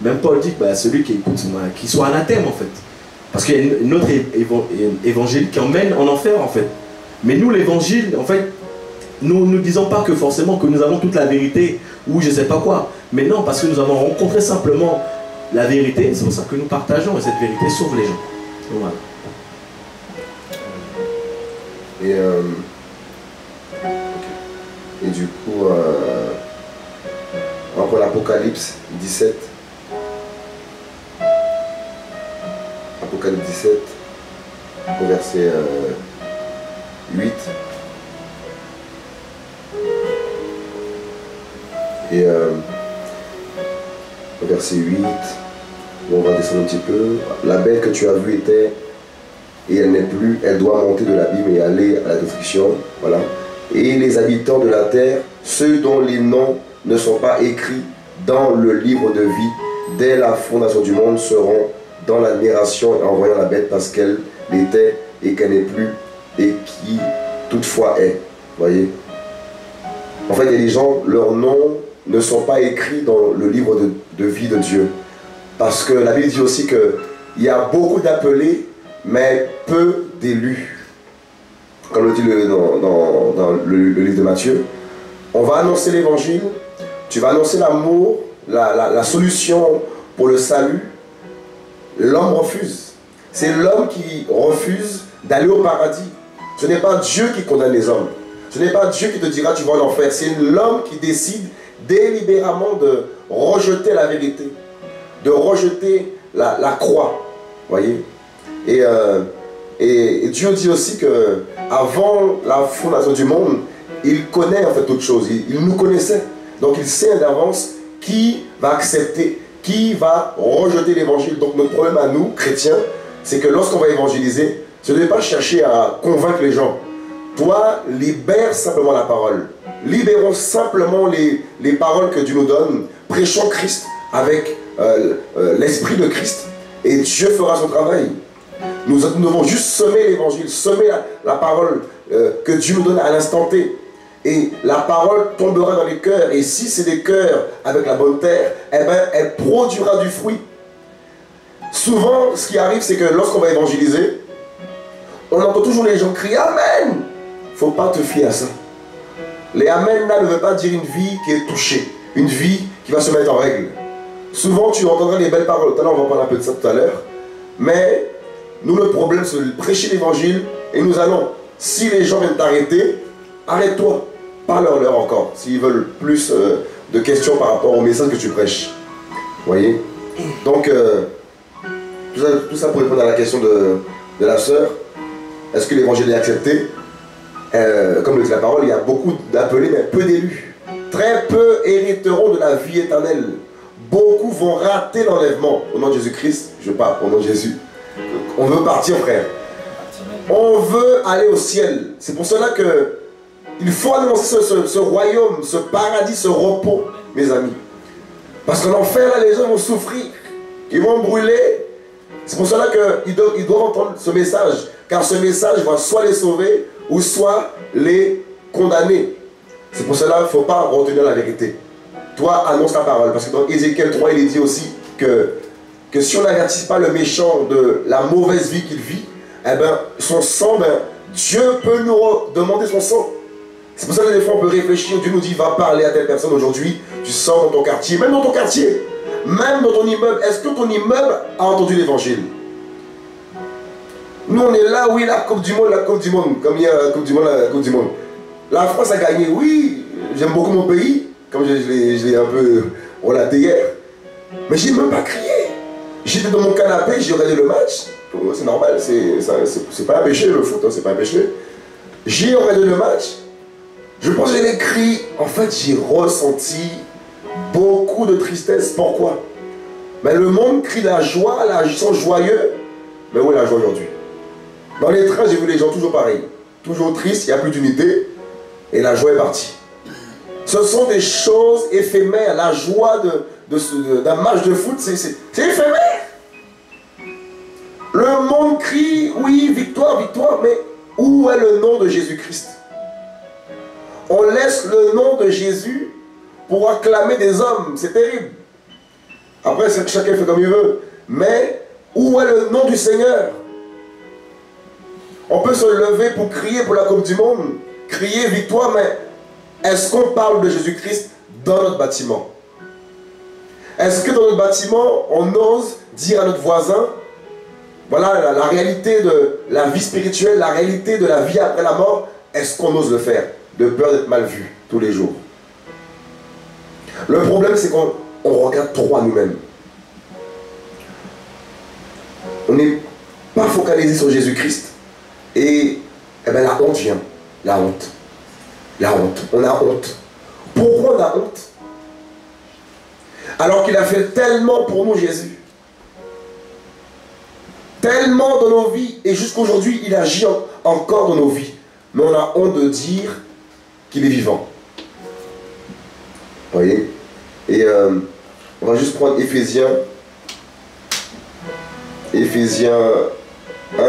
Même Paul dit, celui qui écoute, qu'il soit anathème, en fait. Parce qu'il y a une autre évangile qui emmène en enfer, en fait. Mais nous, l'évangile, en fait, nous ne disons pas que forcément que nous avons toute la vérité ou je ne sais pas quoi. Mais non, parce que nous avons rencontré simplement la vérité. C'est pour ça que nous partageons et cette vérité sauve les gens. Donc, voilà. Et du coup, encore l'Apocalypse 17. Apocalypse 17, au verset 8. Et au verset 8, on va descendre un petit peu. La bête que tu as vue était, et elle n'est plus, elle doit monter de l'abîme et aller à la destruction. Voilà. Et les habitants de la terre, ceux dont les noms ne sont pas écrits dans le livre de vie, dès la fondation du monde, seront dans l'admiration en voyant la bête parce qu'elle l'était et qu'elle n'est plus et qui toutefois est. Voyez. En fait, il y a des gens, leurs noms ne sont pas écrits dans le livre de vie de Dieu. Parce que la Bible dit aussi qu'il y a beaucoup d'appelés, mais peu d'élus. Comme le dit dans le livre de Matthieu. On va annoncer l'évangile, tu vas annoncer l'amour, la solution pour le salut. L'homme refuse. C'est l'homme qui refuse d'aller au paradis. Ce n'est pas Dieu qui condamne les hommes. Ce n'est pas Dieu qui te dira tu vas en enfer. C'est l'homme qui décide délibérément de rejeter la vérité, de rejeter la croix. Voyez. Et Dieu dit aussi que avant la fondation du monde, il connaît en fait toute chose. Il nous connaissait. Donc il sait d'avance qui va accepter, qui va rejeter l'évangile. Donc notre problème à nous, chrétiens, c'est que lorsqu'on va évangéliser, ce n'est pas chercher à convaincre les gens. Toi, libère simplement la parole. Libérons simplement les paroles que Dieu nous donne. Prêchons Christ avec l'esprit de Christ. Et Dieu fera son travail. Nous devons juste semer l'évangile, semer la parole que Dieu nous donne à l'instant T. Et la parole tombera dans les cœurs. Et si c'est des cœurs avec la bonne terre, eh ben, elle produira du fruit. Souvent, ce qui arrive, c'est que lorsqu'on va évangéliser, on entend toujours les gens crier « Amen !» Il ne faut pas te fier à ça. Les Amen là ne veut pas dire une vie qui est touchée, une vie qui va se mettre en règle. Souvent, tu entendras les belles paroles. Tout à l'heure, on va parler un peu de ça tout à l'heure. Mais nous, le problème, c'est de prêcher l'évangile et nous allons. Si les gens viennent t'arrêter, arrête-toi. Parle-leur encore. S'ils veulent plus de questions par rapport au message que tu prêches. Vous voyez? Donc, tout ça pour répondre à la question de la sœur. Est-ce que l'évangile est accepté? Comme le dit la parole, il y a beaucoup d'appelés, mais peu d'élus. Très peu hériteront de la vie éternelle. Beaucoup vont rater l'enlèvement. Au nom de Jésus-Christ, je parle au nom de Jésus. On veut partir, frère. On veut aller au ciel. C'est pour cela que il faut annoncer ce royaume, ce paradis, ce repos, mes amis. Parce qu'en enfer, là, les gens vont souffrir. Ils vont brûler. C'est pour cela qu'ils doivent entendre ce message. Car ce message va soit les sauver, ou soit les condamner. C'est pour cela qu'il ne faut pas retenir la vérité. Toi, annonce la parole. Parce que dans Ézéchiel 3, il est dit aussi que si on n'avertit pas le méchant de la mauvaise vie qu'il vit, eh ben, son sang, Dieu peut nous demander son sang. C'est pour ça que des fois on peut réfléchir. Dieu nous dit, va parler à telle personne aujourd'hui. Tu sors dans ton quartier, même dans ton quartier, même dans ton immeuble. Est-ce que ton immeuble a entendu l'évangile? Nous on est là, oui, la Coupe du Monde, comme il y a la Coupe du Monde. La France a gagné, oui, j'aime beaucoup mon pays, comme je l'ai un peu relaté hier. Mais j'ai même pas crié. J'étais dans mon canapé, j'ai regardé le match. C'est normal, c'est pas un péché le foot, hein, c'est pas un péché. J'ai regardé le match. Je pense que j'ai les cris. En fait, j'ai ressenti beaucoup de tristesse. Pourquoi? Mais le monde crie la joie, ils sont joyeux. Mais où est la joie aujourd'hui? Dans les trains, j'ai vu les gens toujours pareils. Toujours tristes, il n'y a plus d'unité. Et la joie est partie. Ce sont des choses éphémères. La joie d'un match de foot, c'est éphémère. Le monde crie, oui, victoire, victoire. Mais où est le nom de Jésus-Christ? On laisse le nom de Jésus pour acclamer des hommes. C'est terrible. Après, chacun fait comme il veut. Mais où est le nom du Seigneur? On peut se lever pour crier pour la Coupe du Monde, crier victoire, mais est-ce qu'on parle de Jésus-Christ dans notre bâtiment? Est-ce que dans notre bâtiment, on ose dire à notre voisin, voilà la réalité de la vie spirituelle, la réalité de la vie après la mort, est-ce qu'on ose le faire? De peur d'être mal vu tous les jours. Le problème, c'est qu'on regarde trop à nous-mêmes. On n'est pas focalisé sur Jésus-Christ. Et ben, la honte vient. La honte. La honte. On a honte. Pourquoi on a honte? Alors qu'il a fait tellement pour nous, Jésus. Tellement dans nos vies. Et jusqu'aujourd'hui, il agit encore dans nos vies. Mais on a honte de dire qu'il est vivant. Vous voyez? Et on va juste prendre Éphésiens 1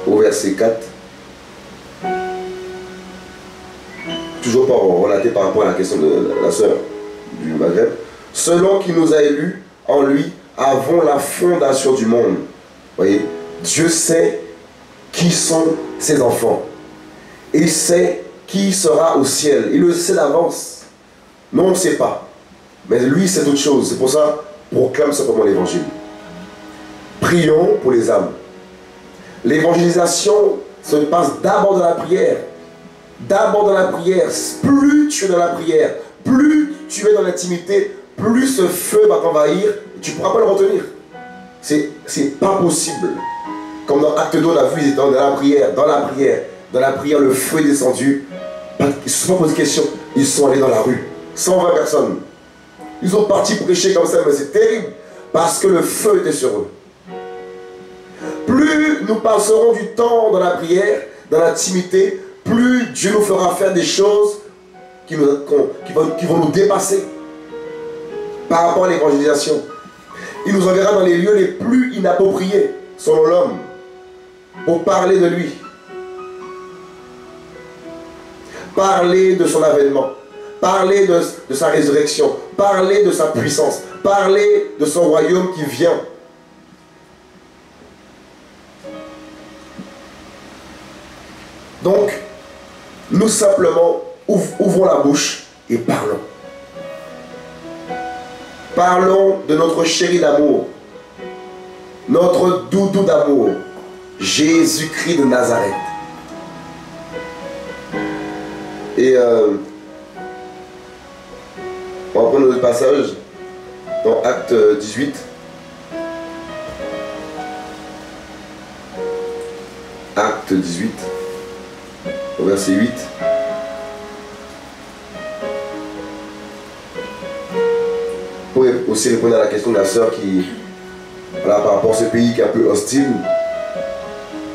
au verset 4. Toujours pas relaté par rapport à la question de la sœur du Maghreb. Selon qu'il nous a élus en lui avant la fondation du monde. Vous voyez? Dieu sait qui sont ses enfants. Il sait qui sera au ciel. Il le sait d'avance. Nous, on ne sait pas. Mais lui, c'est autre chose. C'est pour ça, proclame simplement l'évangile. Prions pour les âmes. L'évangélisation se passe d'abord dans la prière. D'abord dans la prière. Plus tu es dans la prière, plus tu es dans l'intimité, plus ce feu va t'envahir. Tu ne pourras pas le retenir. C'est pas possible. Comme dans Acte 2, on a vu, ils étaient dans la prière, dans la prière. Dans la prière, le feu est descendu. Ils ne se sont pas posé de questions. Ils sont allés dans la rue. 120 personnes. Ils ont parti prêcher comme ça, mais c'est terrible. Parce que le feu était sur eux. Plus nous passerons du temps dans la prière, dans l'intimité, plus Dieu nous fera faire des choses qui vont nous dépasser par rapport à l'évangélisation. Il nous enverra dans les lieux les plus inappropriés, selon l'homme, pour parler de lui. Parler de son avènement, parler de sa résurrection, parler de sa puissance, parler de son royaume qui vient. Donc, nous simplement ouvrons la bouche et parlons. Parlons de notre chéri d'amour, notre doudou d'amour, Jésus-Christ de Nazareth. Et on va prendre notre passage dans Acte 18. Acte 18, au verset 8. Pour aussi répondre à la question de la sœur qui, voilà, par rapport à ce pays qui est un peu hostile,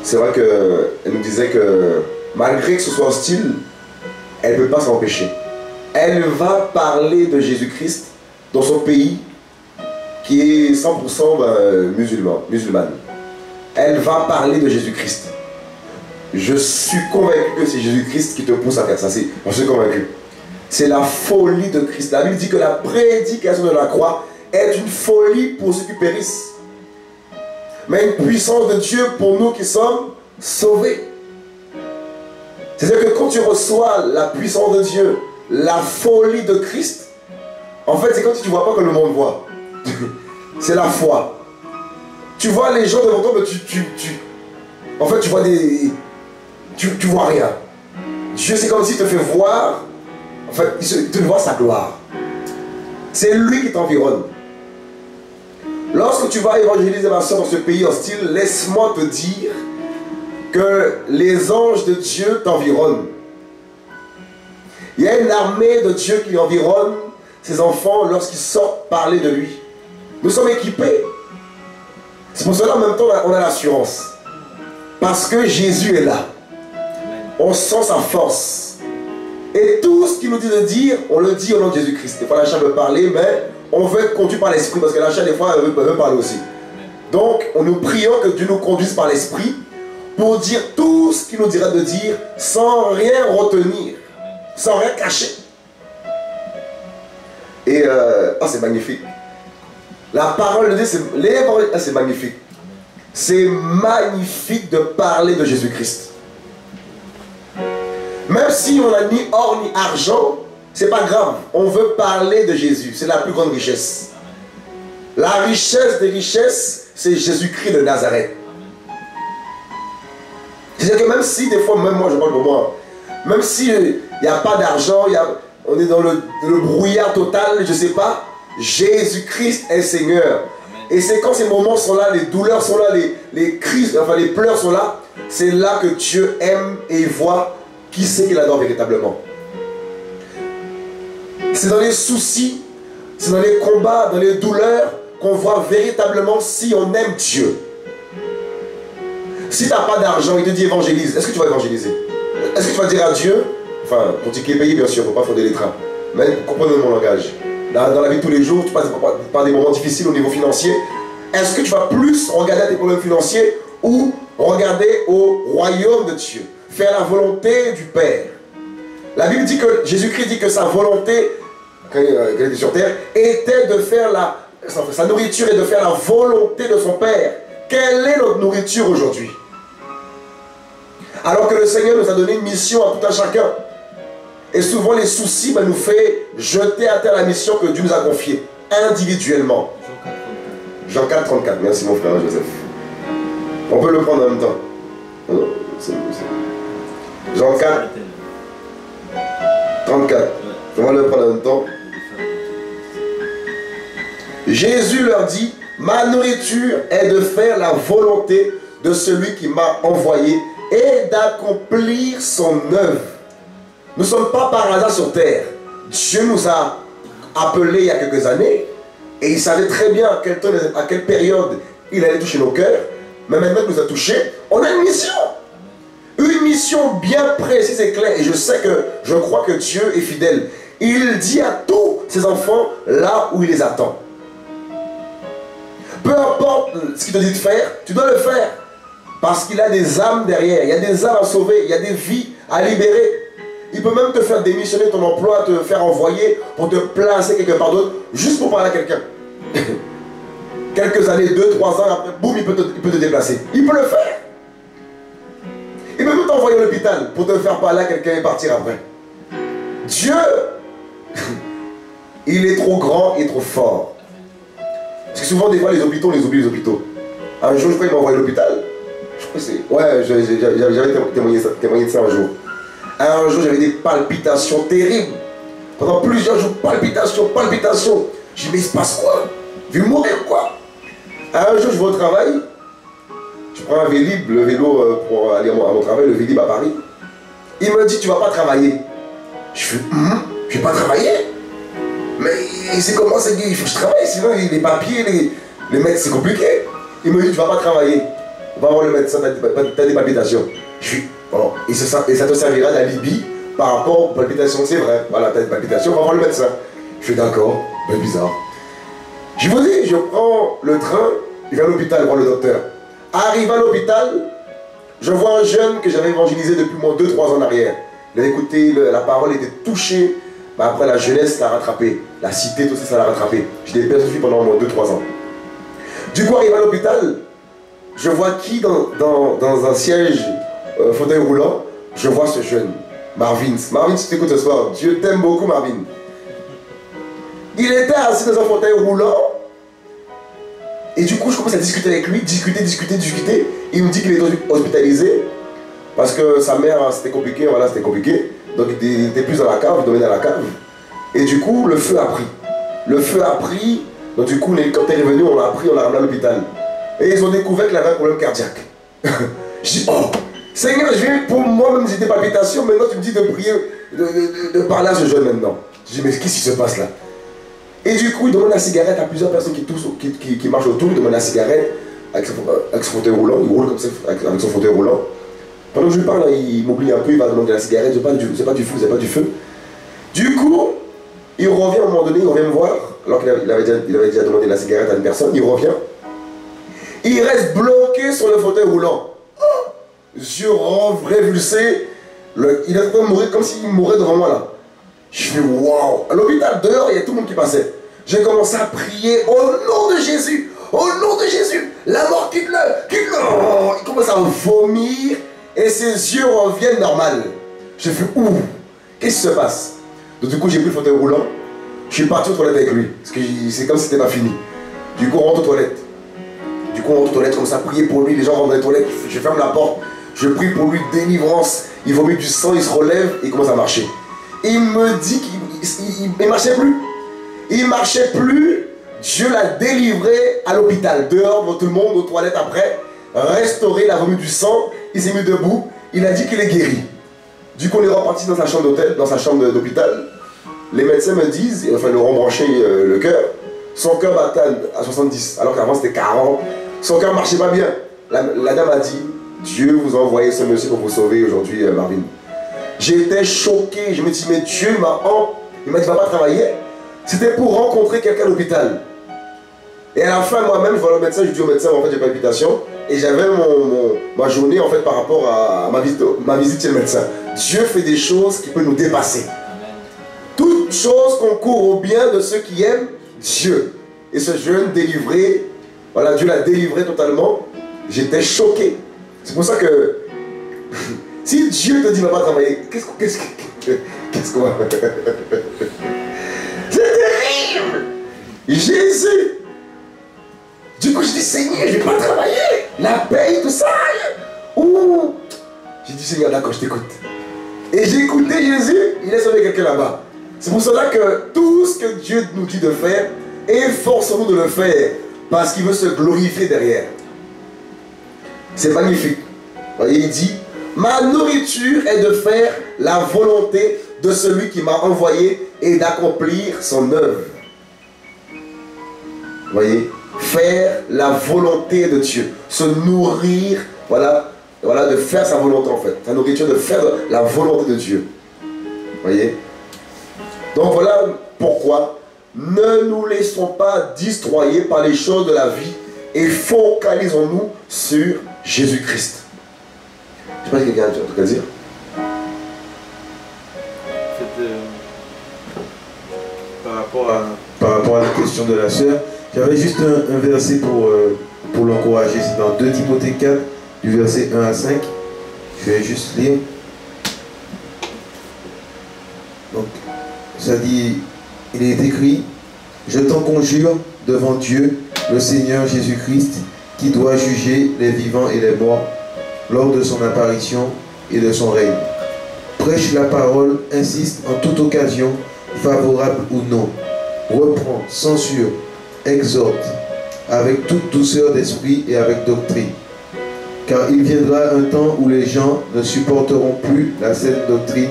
c'est vrai qu'elle nous disait que malgré que ce soit hostile, elle ne peut pas s'empêcher. Elle va parler de Jésus-Christ dans son pays qui est 100% musulmane. Elle va parler de Jésus-Christ. Je suis convaincu que c'est Jésus-Christ qui te pousse à faire ça. Je suis convaincu. C'est la folie de Christ. La Bible dit que la prédication de la croix est une folie pour ceux qui périssent, mais une puissance de Dieu pour nous qui sommes sauvés. C'est-à-dire que quand tu reçois la puissance de Dieu, la folie de Christ, en fait c'est quand tu ne vois pas que le monde voit. C'est la foi. Tu vois les gens devant toi, mais en fait tu vois tu vois rien. Dieu, c'est comme s'il te fait voir, en fait il te voit sa gloire. C'est lui qui t'environne. Lorsque tu vas évangéliser ma soeur dans ce pays hostile, laisse-moi te dire que les anges de Dieu t'environnent. Il y a une armée de Dieu qui environne ses enfants lorsqu'ils sortent parler de lui. Nous sommes équipés. C'est pour cela en même temps on a l'assurance. Parce que Jésus est là. On sent sa force. Et tout ce qu'il nous dit de dire, on le dit au nom de Jésus-Christ. Des fois la chair veut parler, mais on veut être conduit par l'esprit. Parce que la chair des fois elle veut parler aussi. Donc nous prions que Dieu nous conduise par l'esprit pour dire tout ce qu'il nous dira de dire sans rien retenir, sans rien cacher. Et c'est magnifique. La parole de Dieu, c'est magnifique. C'est magnifique de parler de Jésus-Christ. Même si on n'a ni or ni argent, c'est pas grave. On veut parler de Jésus. C'est la plus grande richesse. La richesse des richesses, c'est Jésus-Christ de Nazareth. C'est-à-dire que même si des fois, même moi je parle pour moi, même s'il n'y a pas d'argent, on est dans le brouillard total, je ne sais pas, Jésus-Christ est Seigneur. Et c'est quand ces moments sont là, les douleurs sont là, les cris, enfin les pleurs sont là, c'est là que Dieu aime et voit qui c'est qu'il adore véritablement. C'est dans les soucis, c'est dans les combats, dans les douleurs qu'on voit véritablement si on aime Dieu. Si tu n'as pas d'argent, il te dit évangélise. Est-ce que tu vas évangéliser? Est-ce que tu vas dire à Dieu, enfin, ton ticket est payé bien sûr, il ne faut pas frauder les trains, mais comprenez mon langage. Dans la vie de tous les jours, tu passes par des moments difficiles au niveau financier. Est-ce que tu vas plus regarder à tes problèmes financiers ou regarder au royaume de Dieu, faire la volonté du Père? La Bible dit que Jésus-Christ dit que sa volonté, quand il était sur terre, était de faire sa nourriture et de faire la volonté de son Père. Quelle est notre nourriture aujourd'hui? Alors que le Seigneur nous a donné une mission à tout un chacun. Et souvent les soucis nous fait jeter à terre la mission que Dieu nous a confiée, individuellement. Jean 4, 34. Merci mon frère Joseph. On peut le prendre en même temps. Jean 4, 34. On va le prendre en même temps. Jésus leur dit, ma nourriture est de faire la volonté de celui qui m'a envoyé et d'accomplir son œuvre. Nous ne sommes pas par hasard sur terre. Dieu nous a appelés il y a quelques années et il savait très bien à quelle période il allait toucher nos cœurs. Mais maintenant qu'il nous a touchés, on a une mission. Une mission bien précise et claire. Et je crois que Dieu est fidèle. Il dit à tous ses enfants là où il les attend. Peu importe ce qu'il te dit de faire, tu dois le faire. Parce qu'il a des âmes derrière. Il y a des âmes à sauver. Il y a des vies à libérer. Il peut même te faire démissionner ton emploi, te faire envoyer pour te placer quelque part d'autre, juste pour parler à quelqu'un. Quelques années, 2, 3 ans après, boum, il peut te déplacer. Il peut le faire. Il peut même t'envoyer à l'hôpital pour te faire parler à quelqu'un et partir après. Dieu, il est trop grand et trop fort. Parce que souvent, des fois, les hôpitaux, on les oublie, les hôpitaux. Un jour, je crois qu'il m'a envoyé à l'hôpital. Je crois que c'est... Ouais, j'avais témoigné de ça un jour. Un jour, j'avais des palpitations terribles. Pendant plusieurs jours, palpitations. Je dis, mais il se passe quoi? Je vais mourir quoi? Un jour, je vais au travail. Je prends un Vélib, le vélo pour aller à mon travail, le Vélib à Paris. Il me dit, tu vas pas travailler. Je fais, je vais pas travailler. Mais c'est comment c'est qu'il faut que je travaille, sinon les papiers, les mettre, c'est compliqué. Il me dit, tu vas pas travailler. Va voir le médecin, t'as des palpitations. Je suis, bon, et ça te servira d'alibi par rapport aux palpitations, c'est vrai. Voilà, t'as des palpitations, va voir le médecin. Je suis d'accord, ben bizarre. Je vous dis, je prends le train, je vais à l'hôpital voir le docteur. Arrivé à l'hôpital, je vois un jeune que j'avais évangélisé depuis moins 2-3 ans en arrière. Il avait écouté, la parole était touchée. Ben après la jeunesse l'a rattrapé. La cité, tout ça, ça l'a rattrapé. J'étais persécuté pendant moins 2-3 ans. Du coup, arrivé à l'hôpital, je vois qui dans un siège fauteuil roulant. Je vois ce jeune, Marvin. Marvin, si tu t'écoutes ce soir, Dieu t'aime beaucoup, Marvin. Il était assis dans un fauteuil roulant. Et du coup, je commence à discuter avec lui, discuter. Il me dit qu'il est hospitalisé parce que sa mère, c'était compliqué, voilà, c'était compliqué. Donc il était plus dans la cave, il dormait dans la cave. Et du coup, le feu a pris. Le feu a pris. Donc du coup, l'hélicoptère est venu, on l'a pris, on l'a ramené à l'hôpital. Et ils ont découvert qu'il avait un problème cardiaque. Je dis, oh, Seigneur, je viens pour moi-même, j'ai des palpitations, maintenant tu me dis de prier, de parler à ce jeune maintenant. Je dis, mais qu'est-ce qui se passe là? Et du coup, il demande la cigarette à plusieurs personnes qui marchent autour, il demande la cigarette avec son fauteuil roulant, il roule comme ça avec son fauteuil roulant. Pendant que je lui parle, il m'oublie un peu, il va demander la cigarette, c'est pas du feu. Du coup, il revient à un moment donné, il revient me voir, alors qu'il avait déjà demandé la cigarette à une personne, il revient. Il reste bloqué sur le fauteuil roulant. Oh, yeux révulsés, il est en train de mourir comme s'il mourait devant moi là. Je fais waouh! À l'hôpital, dehors, il y a tout le monde qui passait. J'ai commencé à prier au nom de Jésus! Au nom de Jésus! La mort quitte-le! Oh, il commence à vomir et ses yeux reviennent normal. J'ai fait ouh! Qu'est-ce qui se passe? Donc, du coup, j'ai pris le fauteuil roulant. Je suis parti aux toilettes avec lui. Parce que c'est comme si c'était pas fini. Du coup, on rentre aux toilettes. Comme ça, prier pour lui. Les gens rentrent dans les toilettes. Je ferme la porte. Je prie pour lui, délivrance. Il vomit du sang, il se relève et il commence à marcher. Il me dit qu'il ne marchait plus. Il ne marchait plus. Dieu l'a délivré à l'hôpital. Dehors, devant tout le monde, aux toilettes après. Restauré, il a vomi du sang. Il s'est mis debout. Il a dit qu'il est guéri. Du coup, on est reparti dans sa chambre d'hôtel, dans sa chambre d'hôpital. Les médecins me disent, enfin, ils leur ont branché le cœur. Son cœur battait à 70, alors qu'avant c'était 40. Son cœur ne marchait pas bien. La dame a dit, Dieu vous a envoyé ce monsieur pour vous sauver aujourd'hui, Marvin. J'étais choqué, je me dis, mais Dieu il m'a dit, va pas travailler. C'était pour rencontrer quelqu'un à l'hôpital. Et à la fin, moi-même, je vois le médecin, je dis au médecin, en fait, j'ai palpitation. Et j'avais ma journée, en fait, par rapport à ma visite chez le médecin. Dieu fait des choses qui peuvent nous dépasser. Toutes choses concourent au bien de ceux qui aiment Dieu. Et ce jeune délivré, voilà, Dieu l'a délivré totalement. J'étais choqué. C'est pour ça que si Dieu te dit va pas travailler, qu'est-ce qu'on va faire? C'est terrible. Jésus. Du coup, je dis Seigneur, je ne vais pas travailler. La paye, tout ça. Ouh. J'ai dit Seigneur, d'accord, je t'écoute. Et j'ai écouté Jésus, il a sauvé quelqu'un là-bas. C'est pour cela que tout ce que Dieu nous dit de faire, efforçons-nous de le faire. Parce qu'il veut se glorifier derrière. C'est magnifique. Vous voyez, il dit, ma nourriture est de faire la volonté de celui qui m'a envoyé et d'accomplir son œuvre. Vous voyez, faire la volonté de Dieu. Se nourrir, voilà, Et voilà, de faire sa volonté en fait. Ta nourriture, de faire la volonté de Dieu. Voyez? Donc voilà pourquoi ne nous laissons pas distrayer par les choses de la vie et focalisons-nous sur Jésus-Christ. Je ne sais pas si quelqu'un a un truc à dire. Par rapport à la question de la sœur, j'avais juste un verset pour l'encourager. C'est dans 2 Timothée 4, du verset 1 à 5. Je vais juste lire. Donc, ça dit, il est écrit, je t'en conjure devant Dieu, le Seigneur Jésus-Christ, qui doit juger les vivants et les morts lors de son apparition et de son règne. Prêche la parole, insiste en toute occasion, favorable ou non. Reprend, censure, exhorte, avec toute douceur d'esprit et avec doctrine. Car il viendra un temps où les gens ne supporteront plus la saine doctrine,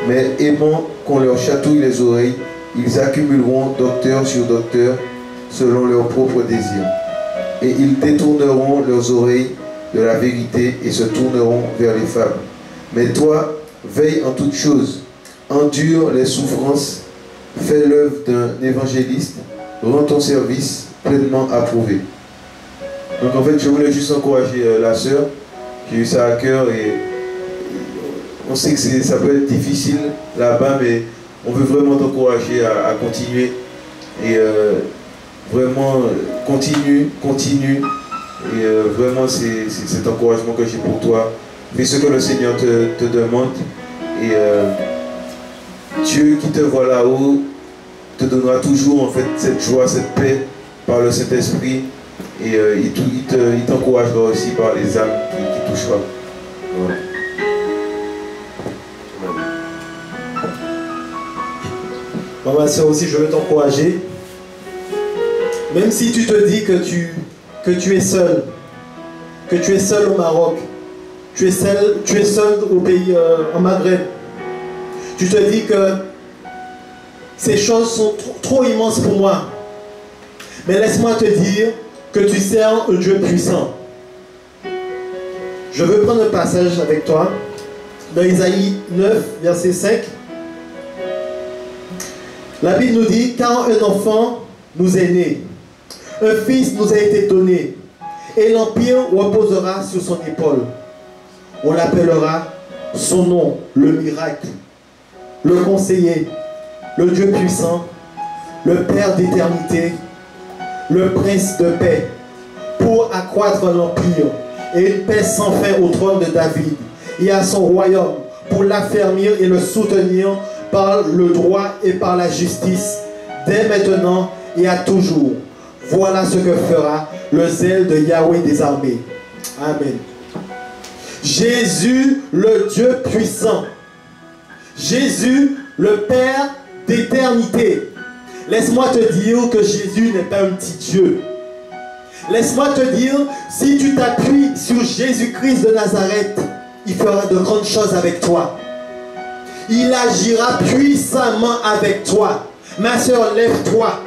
mais aimant qu'on leur chatouille les oreilles, ils accumuleront docteur sur docteur, selon leurs propres désirs. Et ils détourneront leurs oreilles de la vérité et se tourneront vers les fables. Mais toi, veille en toutes choses, endure les souffrances, fais l'œuvre d'un évangéliste, rends ton service pleinement approuvé. Donc en fait, je voulais juste encourager la sœur. J'ai eu ça à cœur et on sait que ça peut être difficile là-bas, mais on veut vraiment t'encourager à continuer. Et vraiment, continue. Et vraiment, c'est cet encouragement que j'ai pour toi. Fais ce que le Seigneur te demande. Et Dieu qui te voit là-haut te donnera toujours en fait cette joie, cette paix par le Saint-Esprit. Et il t'encouragera aussi par les âmes qui touchera. Voilà. Bon, ma soeur aussi, je veux t'encourager. Même si tu te dis que tu es seul au Maroc, tu es seul au pays, en Maghreb, tu te dis que ces choses sont trop immenses pour moi. Mais laisse-moi te dire que tu sers un Dieu puissant. Je veux prendre un passage avec toi dans Isaïe 9, verset 5. La Bible nous dit, car un enfant nous est né, un fils nous a été donné, et l'empire reposera sur son épaule. On l'appellera son nom, le miracle, le conseiller, le Dieu puissant, le Père d'éternité, le prince de paix, pour accroître l'empire et une paix sans fin au trône de David et à son royaume, pour l'affermir et le soutenir par le droit et par la justice, dès maintenant et à toujours. Voilà ce que fera le zèle de Yahweh des armées. Amen. Jésus, le Dieu puissant. Jésus, le Père d'éternité. Laisse-moi te dire que Jésus n'est pas un petit Dieu. Laisse-moi te dire, si tu t'appuies sur Jésus-Christ de Nazareth, il fera de grandes choses avec toi. Il agira puissamment avec toi. Ma soeur, lève-toi.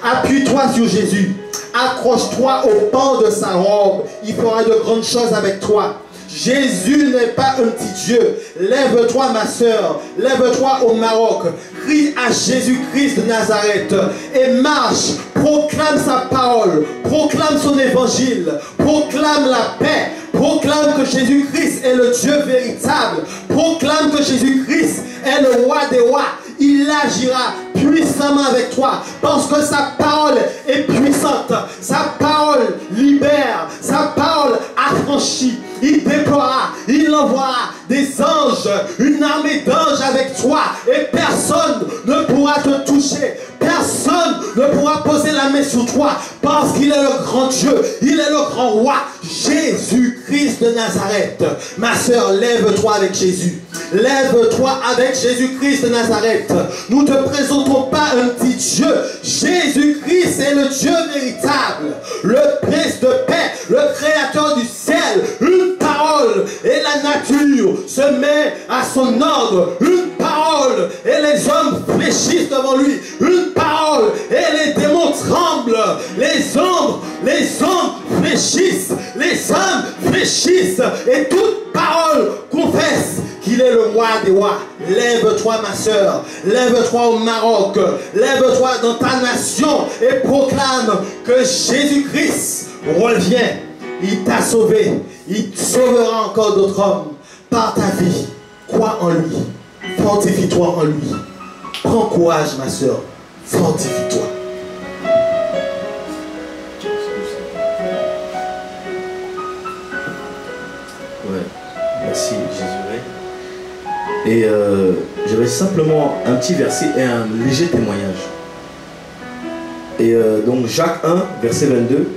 Appuie-toi sur Jésus. Accroche-toi au pan de sa robe. Il fera de grandes choses avec toi. Jésus n'est pas un petit Dieu. Lève-toi, ma soeur. Lève-toi au Maroc. Crie à Jésus-Christ de Nazareth et marche. Proclame sa parole. Proclame son évangile. Proclame la paix. Proclame que Jésus-Christ est le Dieu véritable. Proclame que Jésus-Christ est le roi des rois. Il agira puissamment avec toi parce que sa parole est puissante. Sa parole libère. Sa parole affranchit. Il déploiera, il envoiera des anges, une armée d'anges avec toi et personne ne pourra te toucher. Personne ne pourra poser la main sur toi parce qu'il est le grand Dieu, il est le grand roi, Jésus-Christ de Nazareth. Ma soeur, lève-toi avec Jésus. Lève-toi avec Jésus-Christ de Nazareth. Nous ne te présentons pas un petit Dieu. Jésus-Christ est le Dieu véritable, le prince de paix, le créateur du ciel. Une parole et la nature se met à son ordre. Une parole et les hommes fléchissent devant lui. Une parole et les démons tremblent. Les hommes fléchissent fléchisse, les âmes fléchissent et toute parole confesse qu'il est le roi des rois. Lève-toi ma soeur, lève-toi au Maroc, lève-toi dans ta nation et proclame que Jésus-Christ revient. Il t'a sauvé, il sauvera encore d'autres hommes par ta vie. Crois en lui, fortifie-toi en lui. Prends courage ma soeur, fortifie-toi. Merci Jésus. Et j'avais simplement un petit verset et un léger témoignage. Et donc Jacques 1, verset 22,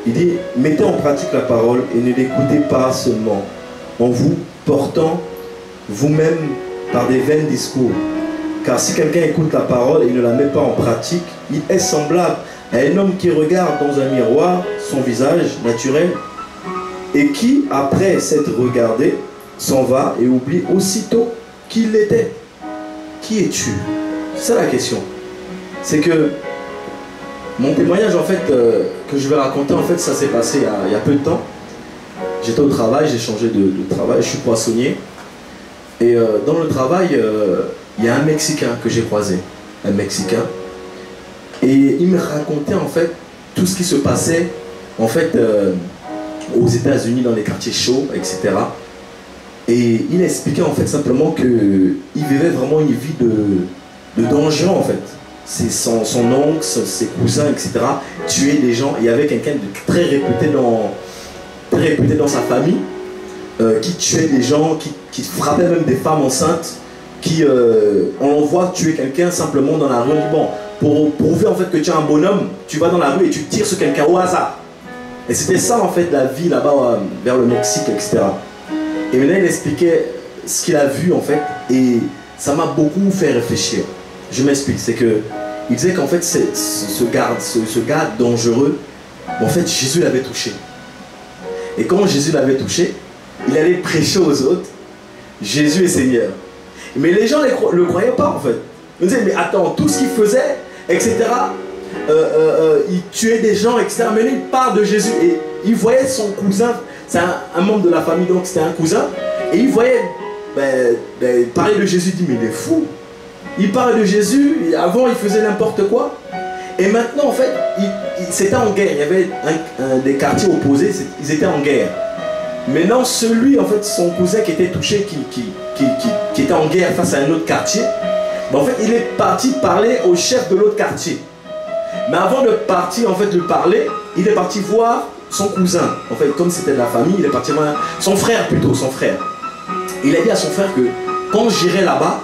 il dit « Mettez en pratique la parole et ne l'écoutez pas seulement en vous portant vous-même par des vains discours. Car si quelqu'un écoute la parole et ne la met pas en pratique, il est semblable à un homme qui regarde dans un miroir son visage naturel et qui, après s'être regardé, s'en va et oublie aussitôt qui il était. Qui es-tu? C'est la question. C'est que mon témoignage, en fait, que je vais raconter, en fait, ça s'est passé il y a peu de temps. J'étais au travail, j'ai changé de travail, je suis poissonnier. Et dans le travail, il y a un Mexicain que j'ai croisé. Un Mexicain. Et il me racontait, en fait, tout ce qui se passait, en fait, aux États-Unis, dans les quartiers chauds, etc. Et il expliquait en fait simplement qu'il vivait vraiment une vie de dangereux en fait. C'est son oncle, ses cousins, etc. tuaient des gens. Il y avait quelqu'un de très réputé dans sa famille qui tuait des gens, qui frappait même des femmes enceintes, on voit tuer quelqu'un simplement dans la rue. Bon, pour prouver en fait que tu es un bonhomme, tu vas dans la rue et tu tires sur quelqu'un au hasard. Et c'était ça en fait la vie là-bas vers le Mexique, etc. Et maintenant il expliquait ce qu'il a vu en fait et ça m'a beaucoup fait réfléchir. Je m'explique, c'est que il disait qu'en fait ce gars dangereux, en fait Jésus l'avait touché. Et quand Jésus l'avait touché, il allait prêcher aux autres, Jésus est Seigneur. Mais les gens ne le croyaient pas en fait. Ils disaient mais attends, tout ce qu'il faisait, etc. Il tuait des gens, etc. Mais lui, il parle de Jésus et il voyait son cousin, c'est un membre de la famille, donc c'était un cousin, et il voyait parler de Jésus, il dit mais il est fou. Il parle de Jésus, et avant il faisait n'importe quoi. Et maintenant en fait, c'était en guerre, il y avait des quartiers opposés, ils étaient en guerre. Maintenant celui, en fait, son cousin qui était touché, qui était en guerre face à un autre quartier, en fait il est parti parler au chef de l'autre quartier. Mais avant de partir en fait lui parler, il est parti voir son cousin. En fait, comme c'était de la famille, il est parti voir son frère plutôt, son frère. Il a dit à son frère que quand j'irai là-bas,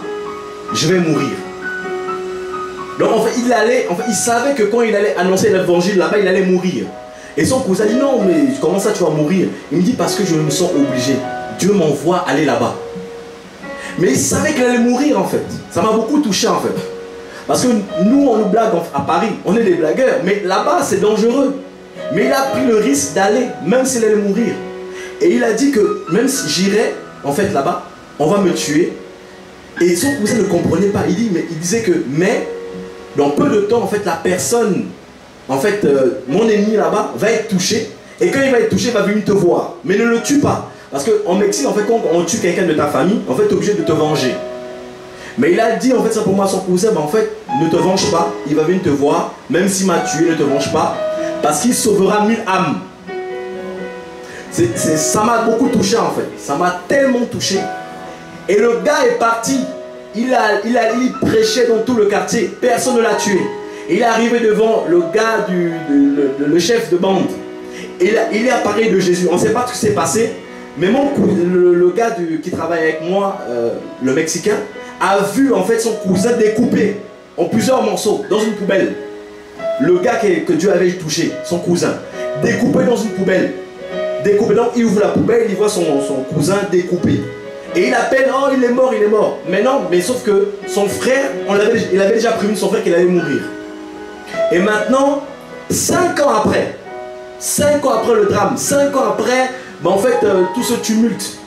je vais mourir. Donc en fait, il savait que quand il allait annoncer l'évangile là-bas, il allait mourir. Et son cousin dit non, mais comment ça tu vas mourir? Il me dit parce que je me sens obligé. Dieu m'envoie aller là-bas. Mais il savait qu'il allait mourir en fait. Ça m'a beaucoup touché en fait. Parce que nous, on nous blague à Paris, on est des blagueurs, mais là-bas, c'est dangereux. Mais il a pris le risque d'aller, même s'il allait mourir. Et il a dit que même si j'irais, en fait, là-bas, on va me tuer. Et son cousin ne comprenait pas. Il disait que, mais, dans peu de temps, en fait, la personne, en fait, mon ennemi là-bas, va être touché. Et quand il va être touché, il va venir te voir. Mais ne le tue pas. Parce qu'en Mexique, en fait, quand on tue quelqu'un de ta famille, en fait, tu es obligé de te venger. Mais il a dit en fait simplement à son cousin, en fait, ne te venge pas, il va venir te voir, même s'il m'a tué, ne te venge pas, parce qu'il sauvera 1000 âmes. Ça m'a beaucoup touché en fait, ça m'a tellement touché. Et le gars est parti, il prêchait dans tout le quartier, personne ne l'a tué. Et il est arrivé devant le gars, le chef de bande, et il a parlé de Jésus. On ne sait pas ce qui s'est passé, mais le gars qui travaille avec moi, le Mexicain, a vu en fait son cousin découpé en plusieurs morceaux dans une poubelle. Le gars que Dieu avait touché, son cousin, découpé dans une poubelle. Découpé, donc il ouvre la poubelle, il voit son cousin découpé. Et il appelle, oh il est mort, il est mort. Mais non, mais sauf que son frère, il avait déjà prévenu son frère qu'il allait mourir. Et maintenant, 5 ans après le drame, 5 ans après, en fait tout ce tumulte,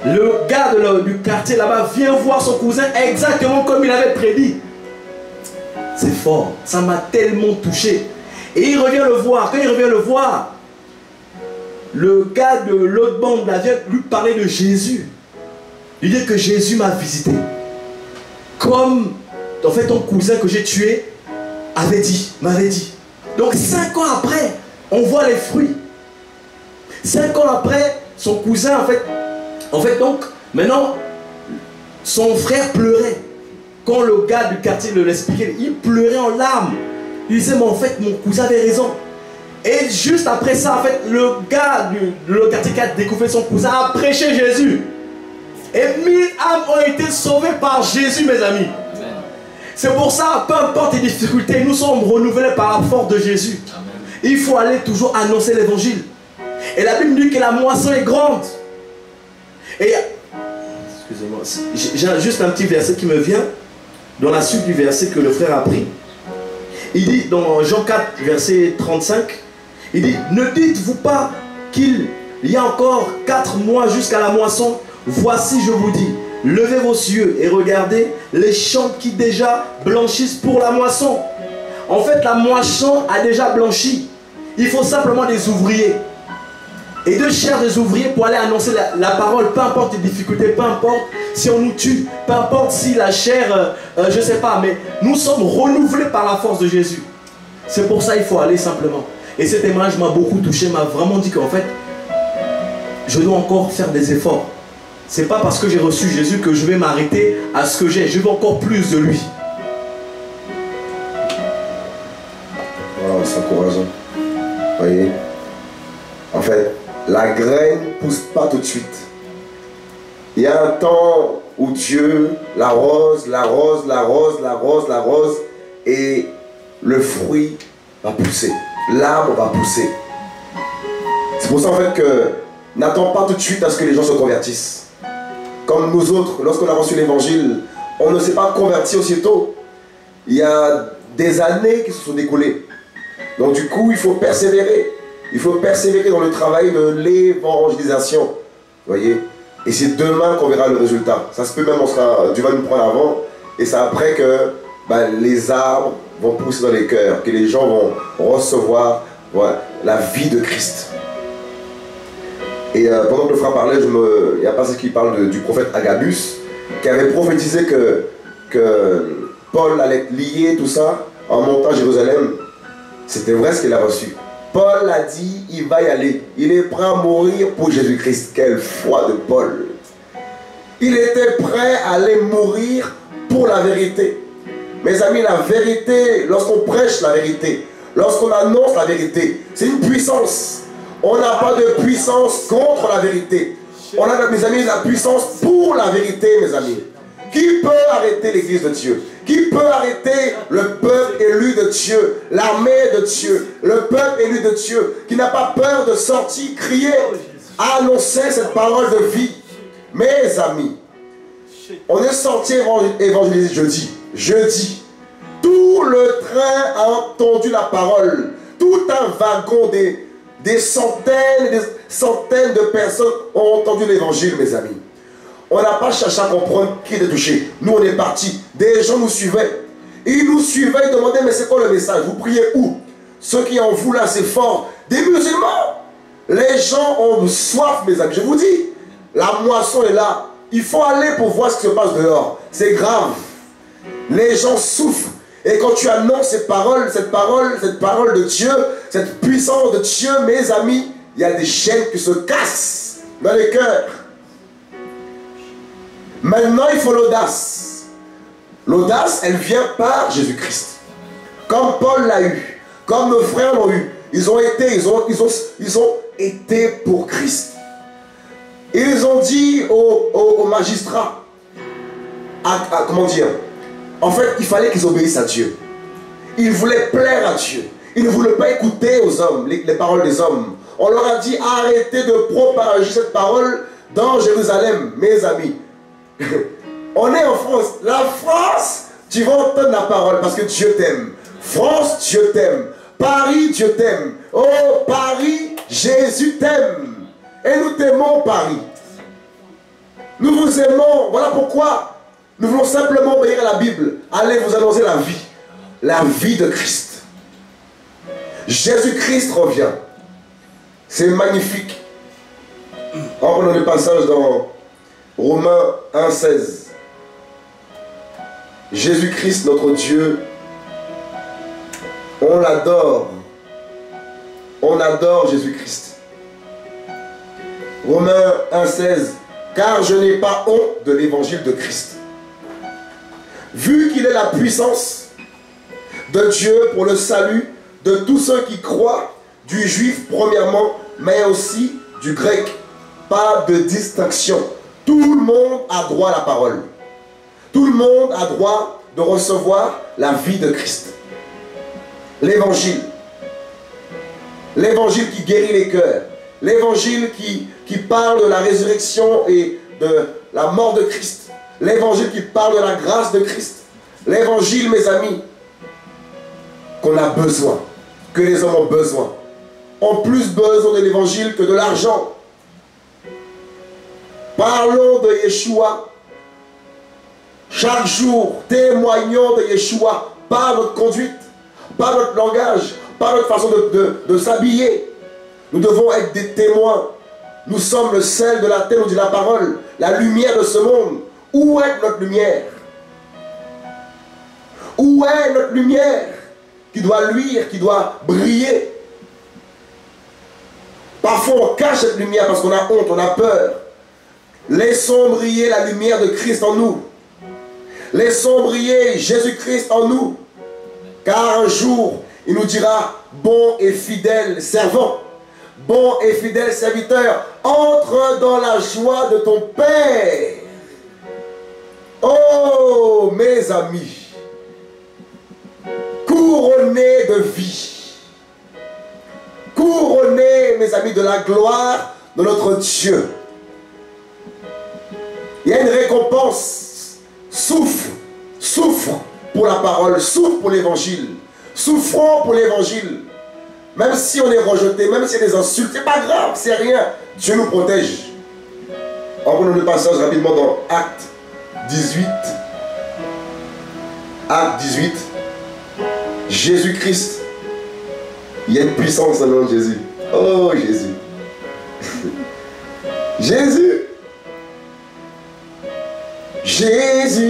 le gars du quartier là-bas vient voir son cousin exactement comme il avait prédit. C'est fort, ça m'a tellement touché. Et il revient le voir. Quand il revient le voir, le gars de l'autre bande de la vieille lui parlait de Jésus. Il dit que Jésus m'a visité. Comme, en fait, ton cousin que j'ai tué m'avait dit. Donc 5 ans après, on voit les fruits. 5 ans après, son cousin, en fait, donc, maintenant, son frère pleurait. Quand le gars du quartier l'expliquait, il pleurait en larmes. Il disait, mais en fait, mon cousin avait raison. Et juste après ça, en fait, le gars du quartier qui a découvert son cousin a prêché Jésus. Et 1000 âmes ont été sauvées par Jésus, mes amis. C'est pour ça, peu importe les difficultés, nous sommes renouvelés par la force de Jésus. Amen. Il faut aller toujours annoncer l'évangile. Et la Bible dit que la moisson est grande. Et, excusez-moi, j'ai juste un petit verset qui me vient, dans la suite du verset que le frère a pris. Il dit, dans Jean 4, verset 35, il dit, ne dites-vous pas qu'il y a encore 4 mois jusqu'à la moisson? Voici, je vous dis, levez vos yeux et regardez les champs qui déjà blanchissent pour la moisson. En fait, la moisson a déjà blanchi. Il faut simplement des ouvriers. Et de chercher des ouvriers pour aller annoncer la parole, peu importe les difficultés, peu importe si on nous tue, peu importe si la chair, je ne sais pas, mais nous sommes renouvelés par la force de Jésus. C'est pour ça qu'il faut aller simplement. Et ce témoignage m'a beaucoup touché, m'a vraiment dit qu'en fait, je dois encore faire des efforts. C'est pas parce que j'ai reçu Jésus que je vais m'arrêter à ce que j'ai. Je veux encore plus de lui. Wow, c'est encourageant. Voyez. En fait, la graine ne pousse pas tout de suite. Il y a un temps où Dieu l'arrose, l'arrose, l'arrose, l'arrose, l'arrose, et le fruit va pousser. L'arbre va pousser. C'est pour ça en fait que n'attends pas tout de suite à ce que les gens se convertissent. Comme nous autres, lorsqu'on a reçu l'évangile, on ne s'est pas converti aussitôt. Il y a des années qui se sont découlées. Donc du coup, il faut persévérer. Il faut persévérer dans le travail de l'évangélisation. Vous voyez? Et c'est demain qu'on verra le résultat. Ça se peut même, Dieu va nous prendre avant. Et c'est après que les arbres vont pousser dans les cœurs, que les gens vont recevoir la vie de Christ. Et pendant que le frère parlait, il y a un passage qui parle du prophète Agabus, qui avait prophétisé que Paul allait être lié, tout ça, en montant à Jérusalem. C'était vrai ce qu'il a reçu. Paul a dit, il va y aller. Il est prêt à mourir pour Jésus-Christ. Quelle foi de Paul. Il était prêt à aller mourir pour la vérité. Mes amis, la vérité, lorsqu'on prêche la vérité, lorsqu'on annonce la vérité, c'est une puissance. On n'a pas de puissance contre la vérité. On a, mes amis, la puissance pour la vérité, mes amis. Qui peut arrêter l'église de Dieu? Qui peut arrêter le peuple élu de Dieu, l'armée de Dieu, le peuple élu de Dieu, qui n'a pas peur de sortir, crier, annoncer cette parole de vie? Mes amis, on est sorti évangéliser jeudi. Tout le train a entendu la parole. Tout un wagon, des centaines et des centaines de personnes ont entendu l'évangile, mes amis. On n'a pas cherché à comprendre qui était touché. Nous, on est partis. Des gens nous suivaient. Ils nous suivaient, ils demandaient, mais c'est quoi le message? Vous priez où? Ceux qui en vous là, c'est fort. Des musulmans. Les gens ont soif, mes amis. Je vous dis, la moisson est là. Il faut aller pour voir ce qui se passe dehors. C'est grave. Les gens souffrent. Et quand tu annonces cette parole de Dieu, cette puissance de Dieu, mes amis, il y a des chaînes qui se cassent dans les cœurs. Maintenant, il faut l'audace. L'audace, elle vient par Jésus-Christ. Comme Paul l'a eu, comme nos frères l'ont eu. Ils ont été pour Christ. Ils ont dit aux magistrats, comment dire, en fait, il fallait qu'ils obéissent à Dieu. Ils voulaient plaire à Dieu. Ils ne voulaient pas écouter aux hommes, les paroles des hommes. On leur a dit, arrêtez de propager cette parole dans Jérusalem, mes amis. On est en France. La France, tu vas entendre la parole parce que Dieu t'aime. France, Dieu t'aime. Paris, Dieu t'aime. Oh, Paris, Jésus t'aime. Et nous t'aimons, Paris. Nous vous aimons. Voilà pourquoi nous voulons simplement obéir à la Bible. Allez vous annoncer la vie. La vie de Christ. Jésus-Christ revient. C'est magnifique. On prend le passage dans Romains 1,16. Jésus-Christ, notre Dieu, on l'adore. On adore Jésus-Christ. Romains 1,16. Car je n'ai pas honte de l'évangile de Christ. Vu qu'il est la puissance de Dieu pour le salut de tous ceux qui croient, du juif premièrement, mais aussi du grec. Pas de distinction. Tout le monde a droit à la parole. Tout le monde a droit de recevoir la vie de Christ. L'évangile. L'évangile qui guérit les cœurs. L'évangile qui parle de la résurrection et de la mort de Christ. L'évangile qui parle de la grâce de Christ. L'évangile, mes amis, qu'on a besoin, que les hommes ont besoin. Ont plus besoin de l'évangile que de l'argent. Parlons de Yeshua. Chaque jour, témoignons de Yeshua par notre conduite, par notre langage, par notre façon de s'habiller. Nous devons être des témoins. Nous sommes le sel de la terre, nous dit la parole, la lumière de ce monde. Où est notre lumière? Où est notre lumière qui doit luire, qui doit briller? Parfois on cache cette lumière parce qu'on a honte, on a peur. Laissons briller la lumière de Christ en nous. Laissons briller Jésus-Christ en nous. Car un jour, il nous dira, bon et fidèle servant, bon et fidèle serviteur, entre dans la joie de ton Père. Oh, mes amis, couronnés de vie, couronnés, mes amis, de la gloire de notre Dieu. Il y a une récompense. Souffre pour la parole, souffre pour l'évangile. Souffrons pour l'évangile. Même si on est rejeté, même s'il y a des insultes, c'est pas grave, c'est rien. Dieu nous protège. On prend le passage rapidement dans Acte 18. Acte 18. Jésus-Christ. Il y a une puissance dans le nom de Jésus. Oh Jésus. Jésus. Jésus,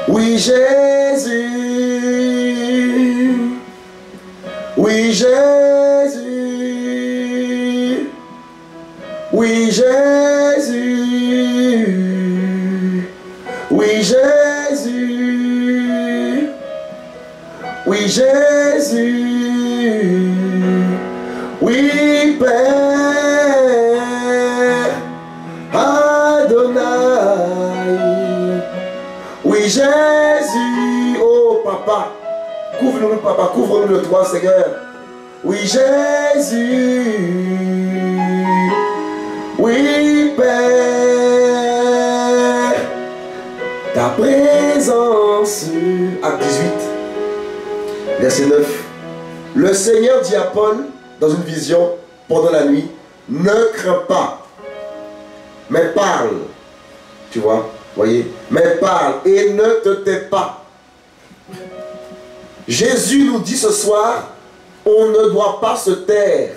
oui Jésus, oui Jésus, oui Jésus, oui Jésus, oui Jésus, oui Père. Oui Jésus, oh papa, couvre-nous papa, couvre-nous le toit Seigneur. Oui Jésus, oui Père, ta présence. Acte 18, verset 9. Le Seigneur dit à Paul dans une vision pendant la nuit, ne crains pas, mais parle. Tu vois, voyez, mais parle et ne te tais pas. Jésus nous dit ce soir, on ne doit pas se taire.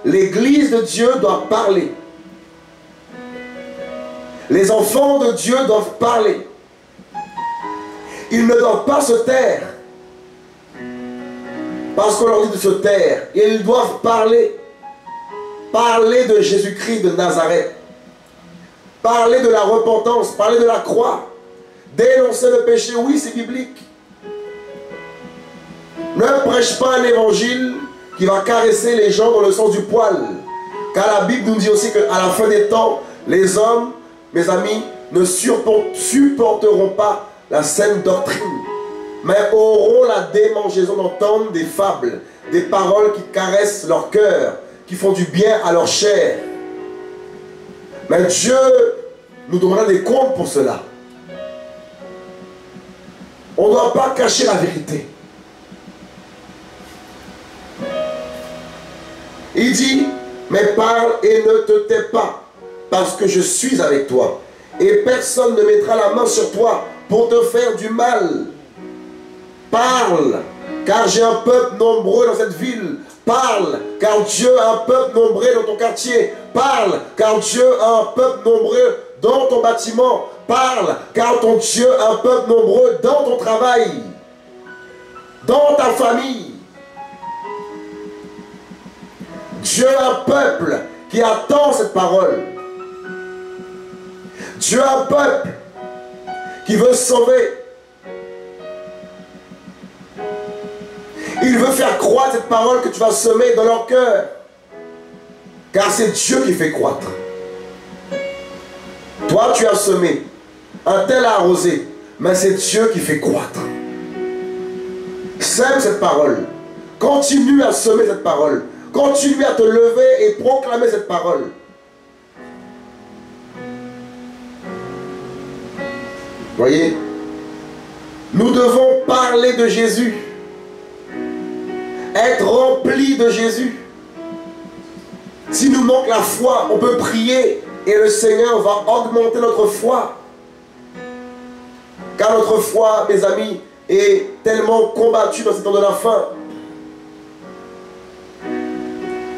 L'Église de Dieu doit parler. Les enfants de Dieu doivent parler. Ils ne doivent pas se taire. Parce qu'on leur dit de se taire. Ils doivent parler. Parler de Jésus-Christ de Nazareth. Parler de la repentance, parler de la croix, dénoncer le péché, oui c'est biblique. Ne prêche pas un évangile qui va caresser les gens dans le sens du poil. Car la Bible nous dit aussi qu'à la fin des temps, les hommes, mes amis, ne supporteront pas la saine doctrine, mais auront la démangeaison d'entendre des fables, des paroles qui caressent leur cœur, qui font du bien à leur chair. Mais Dieu nous demandera des comptes pour cela. On ne doit pas cacher la vérité. Il dit, mais parle et ne te tais pas, parce que je suis avec toi. Et personne ne mettra la main sur toi pour te faire du mal. Parle, car j'ai un peuple nombreux dans cette ville. Parle, car Dieu a un peuple nombreux dans ton quartier. Parle, car Dieu a un peuple nombreux dans ton bâtiment. Parle, car ton Dieu a un peuple nombreux dans ton travail, dans ta famille. Dieu a un peuple qui attend cette parole. Dieu a un peuple qui veut sauver. Il veut faire croître cette parole que tu vas semer dans leur cœur. Car c'est Dieu qui fait croître. Toi, tu as semé. Un tel a arrosé. Mais c'est Dieu qui fait croître. Sème cette parole. Continue à semer cette parole. Continue à te lever et proclamer cette parole. Voyez, nous devons parler de Jésus. Être rempli de Jésus. Si nous manque la foi, on peut prier et le Seigneur va augmenter notre foi. Car notre foi, mes amis, est tellement combattue dans ce temps de la fin.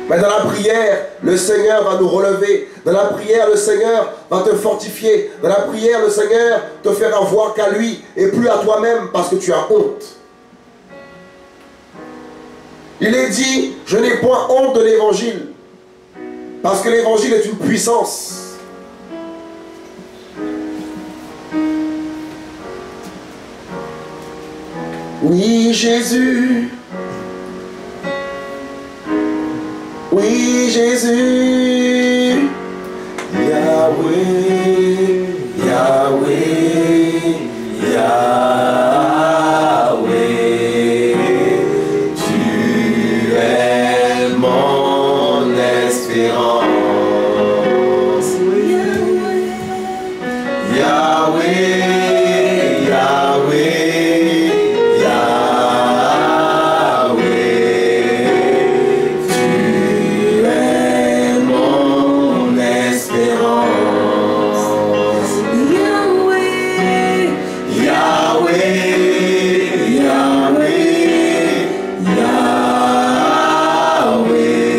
Mais dans la prière, le Seigneur va nous relever. Dans la prière, le Seigneur va te fortifier. Dans la prière, le Seigneur te fera voir qu'à lui et plus à toi-même parce que tu as honte. Il est dit, je n'ai point honte de l'évangile. Parce que l'évangile est une puissance. Oui, Jésus. Oui, Jésus. Yahweh, Yahweh, Yahweh. Tu es mon espérance. Yahweh, Yahweh, Yahweh. Tu es mon espérance. Yahweh, Yahweh, Yahweh, Yahweh.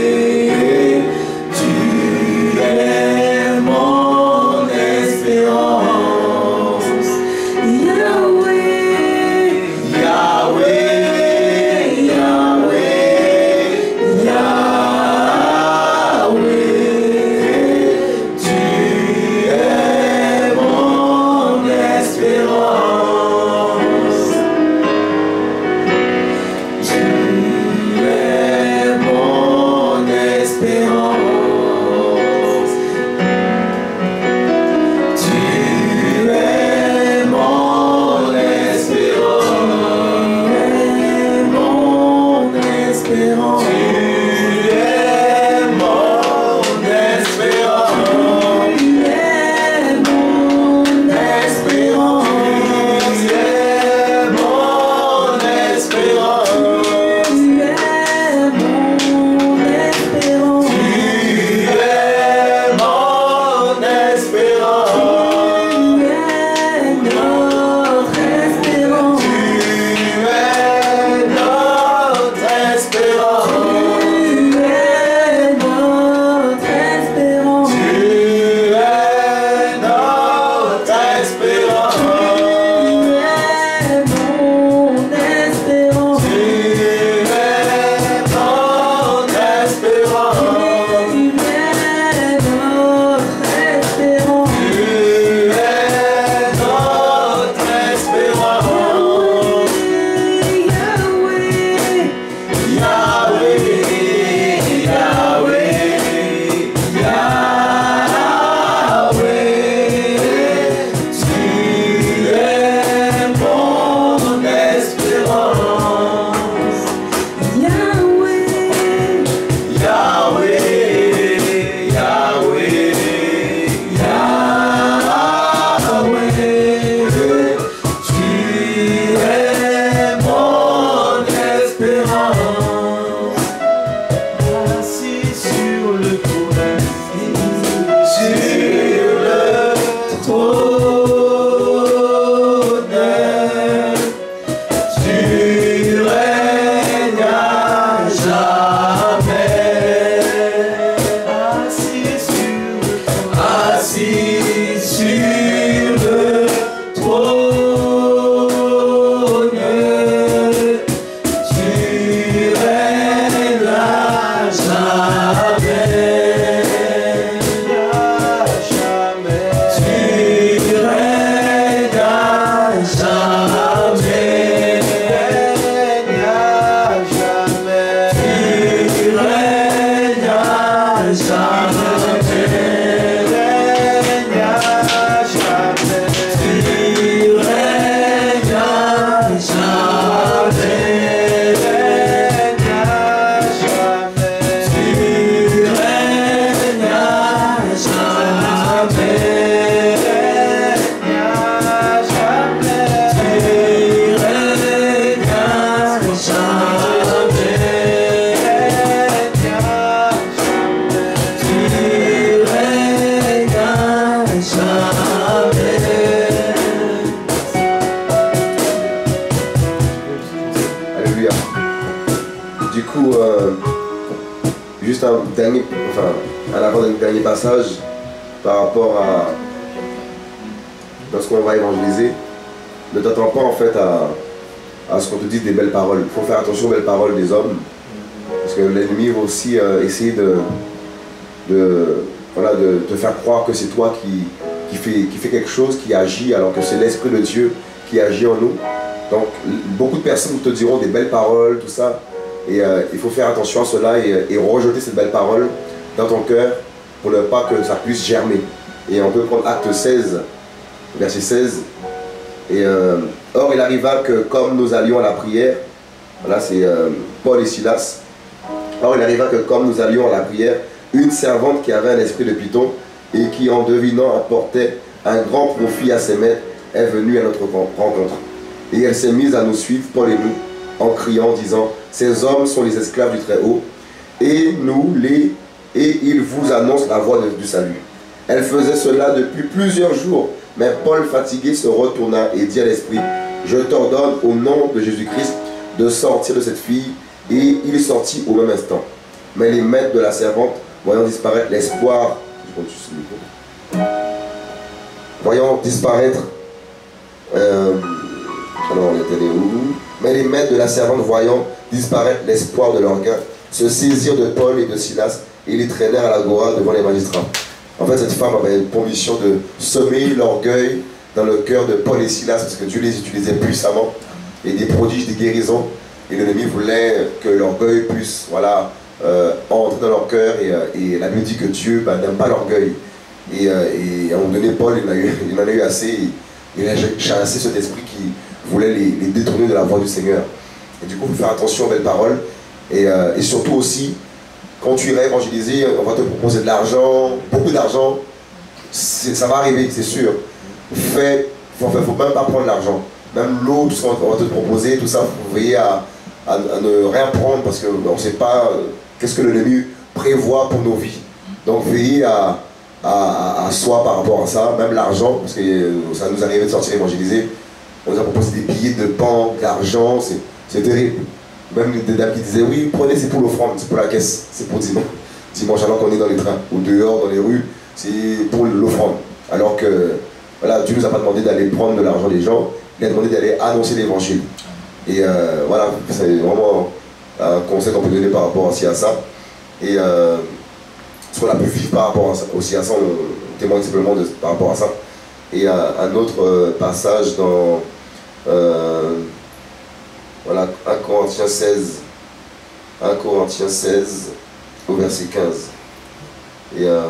juste un dernier, à l'avant d'un dernier passage par rapport à lorsqu'on va évangéliser. Ne t'attends pas en fait à ce qu'on te dise des belles paroles. Il faut faire attention aux belles paroles des hommes. Parce que l'ennemi va aussi essayer de te faire croire que c'est toi qui fait quelque chose, qui agit, alors que c'est l'Esprit de Dieu qui agit en nous. Donc beaucoup de personnes te diront des belles paroles, tout ça. Et il faut faire attention à cela et rejeter cette belle parole dans ton cœur pour ne pas que ça puisse germer. Et on peut prendre Acte 16, verset 16. Et or il arriva que comme nous allions à la prière, là c'est Paul et Silas. Or il arriva que comme nous allions à la prière, une servante qui avait un esprit de python et qui en devinant apportait un grand profit à ses maîtres est venue à notre rencontre. Et elle s'est mise à nous suivre, Paul et nous, en criant, disant, ces hommes sont les esclaves du Très-Haut, et ils vous annoncent la voie du salut. Elle faisait cela depuis plusieurs jours, mais Paul, fatigué, se retourna et dit à l'esprit, je t'ordonne au nom de Jésus-Christ de sortir de cette fille, et il sortit au même instant. Mais les maîtres de la servante, voyant disparaître l'espoir, voyant disparaître, alors on était où? Mais les maîtres de la servante, voyant disparaître l'espoir de leur gain, se saisirent de Paul et de Silas et les traînèrent à l'agora devant les magistrats. En fait, cette femme avait pour mission de semer l'orgueil dans le cœur de Paul et Silas parce que Dieu les utilisait puissamment et des prodiges, des guérisons. Et l'ennemi voulait que l'orgueil puisse entrer dans leur cœur. Et la Bible dit que Dieu n'aime pas l'orgueil. Et à un moment donné, Paul, il en a eu assez. Il a chassé cet esprit qui voulait les détourner de la voie du Seigneur. Et du coup, il faut faire attention aux belles paroles. Et surtout aussi, quand tu iras évangéliser, on va te proposer de l'argent, beaucoup d'argent. Ça va arriver, c'est sûr. Faut même pas prendre l'argent. Même l'eau, tout ça, on va te proposer, tout ça, il faut veiller à ne rien prendre parce qu'on ne sait pas qu'est-ce que l'ennemi prévoit pour nos vies. Donc veillez à soi par rapport à ça, même l'argent, parce que ça nous arrivait de sortir évangéliser. On nous a proposé des billets de banque, d'argent, c'est terrible. Même des dames qui disaient oui, prenez, c'est pour l'offrande, c'est pour la caisse, c'est pour dimanche. Dimanche alors qu'on est dans les trains ou dehors dans les rues, c'est pour l'offrande. Alors que voilà, Dieu ne nous a pas demandé d'aller prendre de l'argent des gens, il a demandé d'aller annoncer l'évangile. Et voilà, c'est vraiment un conseil qu'on peut donner par rapport aussi à ça. Et ce qu'on a pu vivre par rapport aussi à ça, on témoigne simplement par rapport à ça. Et un autre passage dans voilà, 1 Corinthiens 16 au verset 15. Et 1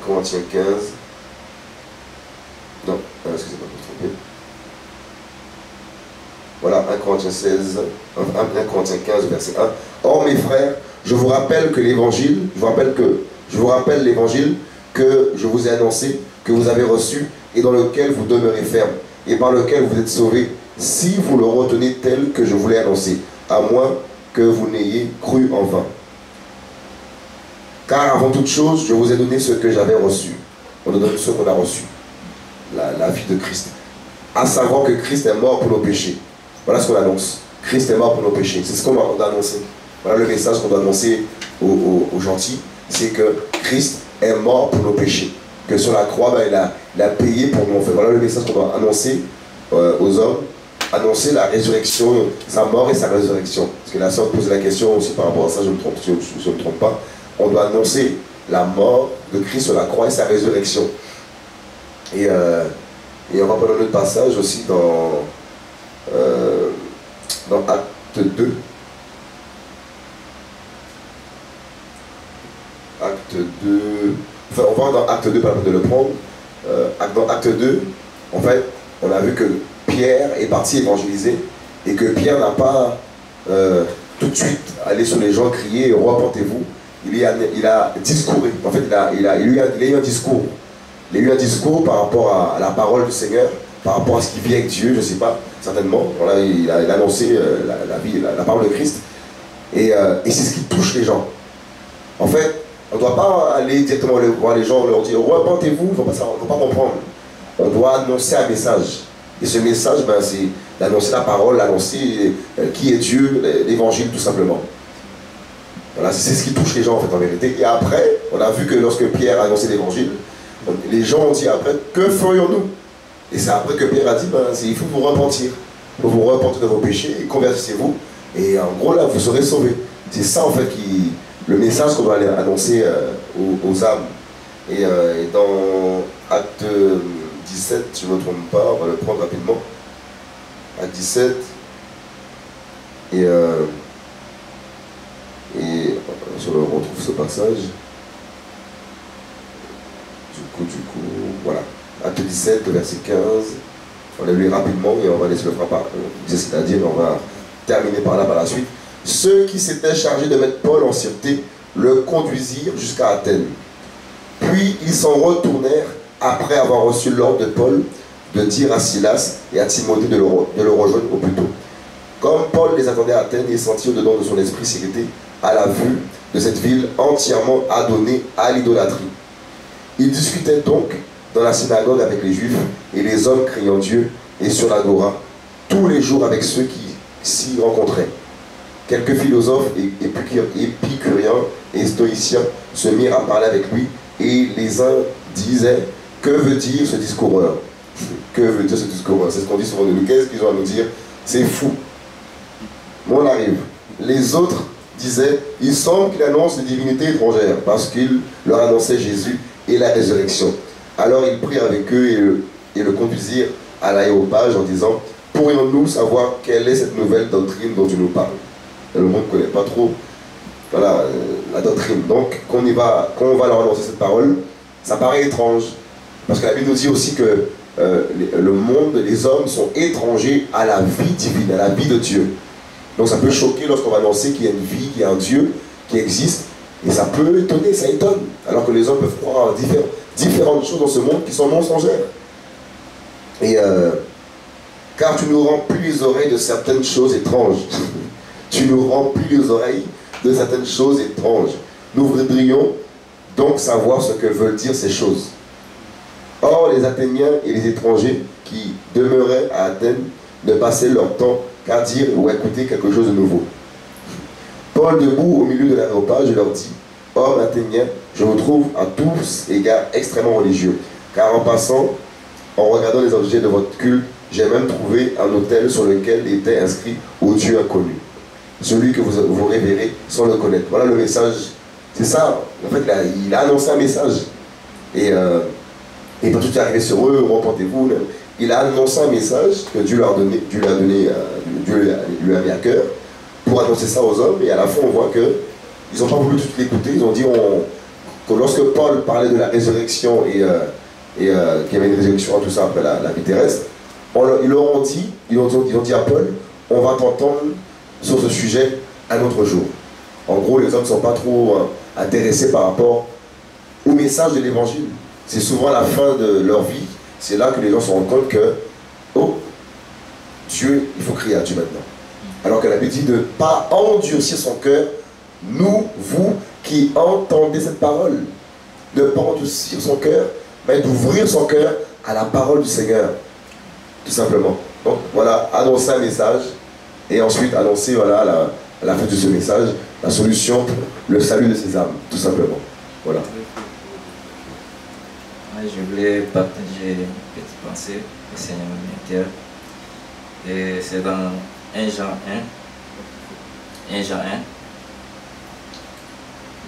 Corinthiens 15. Non, excusez-moi, je me suis trompé. Voilà, 1 Corinthiens 16, 1 Corinthiens 15, verset 1. Or, mes frères, je vous rappelle l'évangile que je vous ai annoncé, que vous avez reçu, et dans lequel vous demeurez ferme, et par lequel vous êtes sauvés, si vous le retenez tel que je vous l'ai annoncé, à moins que vous n'ayez cru en vain. Car avant toute chose, je vous ai donné ce que j'avais reçu. On nous donne ce qu'on a reçu, la vie de Christ. À savoir que Christ est mort pour nos péchés. Voilà ce qu'on annonce. Christ est mort pour nos péchés. C'est ce qu'on doit annoncer. Voilà le message qu'on doit annoncer aux gentils. C'est que Christ est mort pour nos péchés. Que sur la croix, il a payé pour nous. Voilà le message qu'on doit annoncer aux hommes. Annoncer la résurrection, sa mort et sa résurrection. Parce que la sœur posait la question aussi par rapport à ça, je ne me trompe pas. On doit annoncer la mort de Christ sur la croix et sa résurrection. Et on va prendre un autre passage aussi dans Acte 2. Acte 2. Enfin, on va dans Acte 2, pas la peine de le prendre. Dans Acte 2, en fait, on a vu que Pierre est parti évangéliser et que Pierre n'a pas tout de suite allé sur les gens crier « Repentez-vous ». Il a discouru. En fait, il a eu un discours. Il a eu un discours par rapport à la parole du Seigneur, par rapport à ce qui vit avec Dieu, je ne sais pas, certainement. Voilà, il a annoncé la parole de Christ. Et c'est ce qui touche les gens. En fait, on ne doit pas aller directement voir les gens, leur dire « Repentez-vous », ils ne vont pas comprendre. On doit annoncer un message. Et ce message, c'est d'annoncer la parole, d'annoncer qui est Dieu, l'évangile tout simplement. Voilà, c'est ce qui touche les gens en fait en vérité. Et après, on a vu que lorsque Pierre a annoncé l'évangile, les gens ont dit après, que ferions-nous? Et c'est après que Pierre a dit, ben, il faut vous repentir. Il faut vous repentir de vos péchés et convertissez-vous. Et en gros là, vous serez sauvés. C'est ça en fait le message qu'on va aller annoncer aux âmes. Et dans Acte 17, si je ne me trompe pas, on va le prendre rapidement. Acte 17. Et je retrouve ce passage. Du coup, voilà. Acte 17, verset 15. On va le lire rapidement et on va laisser le frappard. C'est-à-dire, on va terminer par là par la suite. Ceux qui s'étaient chargés de mettre Paul en sûreté le conduisirent jusqu'à Athènes. Puis ils s'en retournèrent après avoir reçu l'ordre de Paul de dire à Silas et à Timothée de le rejoindre au plus tôt. Comme Paul les attendait à Athènes, il sentit au-dedans de son esprit s'irriter à la vue de cette ville entièrement adonnée à l'idolâtrie. Il discutait donc dans la synagogue avec les Juifs et les hommes criant Dieu et sur l'agora, tous les jours avec ceux qui s'y rencontraient. Quelques philosophes épicuriens et stoïciens se mirent à parler avec lui et les uns disaient, que veut dire ce discoureur? Que veut dire ce discoureur? C'est ce qu'on dit souvent de nous. Qu'est-ce qu'ils ont à nous dire? C'est fou. Bon, on arrive. Les autres disaient, il semble qu'il annonce des divinités étrangères parce qu'il leur annonçait Jésus et la résurrection. Alors ils prirent avec eux et le conduisirent à l'aréopage en disant, pourrions-nous savoir quelle est cette nouvelle doctrine dont tu nous parles? Le monde ne connaît pas trop, voilà, la doctrine. Donc, quand on va leur annoncer cette parole, ça paraît étrange. Parce que la Bible nous dit aussi que le monde, les hommes sont étrangers à la vie divine, à la vie de Dieu. Donc ça peut choquer lorsqu'on va annoncer qu'il y a une vie, qu'il y a un Dieu qui existe. Et ça peut étonner, ça étonne. Alors que les hommes peuvent croire à différentes choses dans ce monde qui sont mensongères. Et car tu nous remplis les oreilles de certaines choses étranges. Tu nous remplis les oreilles de certaines choses étranges. Nous voudrions donc savoir ce que veulent dire ces choses. Or, les Athéniens et les étrangers qui demeuraient à Athènes ne passaient leur temps qu'à dire ou écouter quelque chose de nouveau. Paul, debout au milieu de l'aréopage, leur dit, « Hommes Athéniens, je vous trouve à tous égards extrêmement religieux, car en passant, en regardant les objets de votre culte, j'ai même trouvé un autel sur lequel était inscrit au Dieu inconnu, celui que vous révérez sans le connaître. » Voilà le message. C'est ça. En fait, là, il a annoncé un message. Et quand tout est arrivé sur eux, repentez-vous. Il a annoncé un message que Dieu lui a mis à cœur pour annoncer ça aux hommes. Et à la fin, on voit qu'ils n'ont pas voulu tout l'écouter. Ils ont dit que lorsque Paul parlait de la résurrection et qu'il y avait une résurrection, tout ça après la vie terrestre, ils ont dit à Paul, on va t'entendre sur ce sujet un autre jour. En gros, les hommes ne sont pas trop intéressés par rapport au message de l'évangile. C'est souvent la fin de leur vie. C'est là que les gens se rendent compte que, oh, Dieu, il faut crier à Dieu maintenant. Alors que la Bible dit de ne pas endurcir son cœur, nous, vous, qui entendez cette parole. De ne pas endurcir son cœur, mais d'ouvrir son cœur à la parole du Seigneur. Tout simplement. Donc voilà, annoncer un message et ensuite annoncer, voilà, à la fin de ce message, la solution, le salut de ces âmes, tout simplement. Voilà. Je voulais partager une petite pensée, le Seigneur m'a mis à cœur. Et c'est dans 1 Jean 1,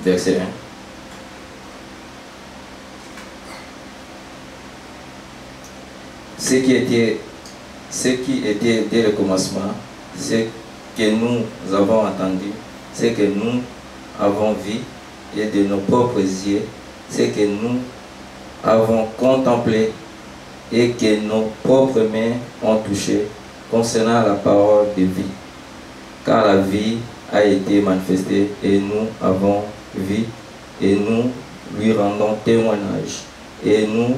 verset 1. Ce qui était dès le commencement, ce que nous avons entendu, ce que nous avons vu, et de nos propres yeux, ce que nous avons contemplé et que nos propres mains ont touché concernant la parole de vie. Car la vie a été manifestée et nous avons vu et nous lui rendons témoignage. Et nous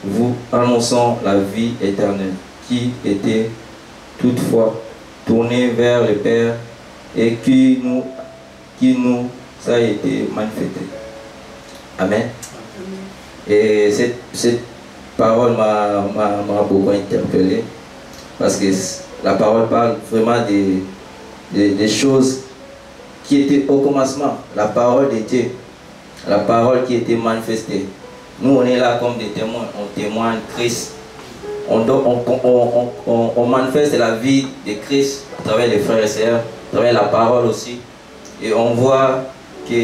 vous annonçons la vie éternelle qui était toutefois tournée vers le Père et qui nous a été manifestée. Amen. Et cette parole m'a beaucoup interpellé parce que la parole parle vraiment des choses qui était au commencement, la parole de Dieu, la parole qui était manifestée. Nous, on est là comme des témoins, on témoigne Christ. On manifeste la vie de Christ à travers les frères et sœurs, à travers la parole aussi. Et on voit que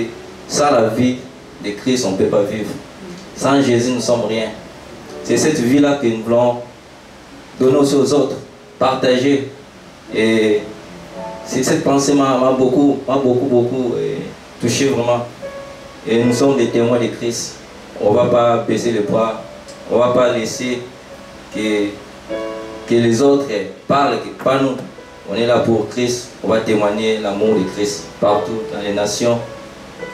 sans la vie de Christ, on ne peut pas vivre. Sans Jésus, nous ne sommes rien. C'est cette vie-là que nous voulons donner aussi aux autres, partager. Et cette pensée m'a beaucoup touché vraiment. Et nous sommes des témoins de Christ. On ne va pas baisser le poids. On ne va pas laisser que les autres parlent, pas nous. On est là pour Christ. On va témoigner l'amour de Christ partout dans les nations.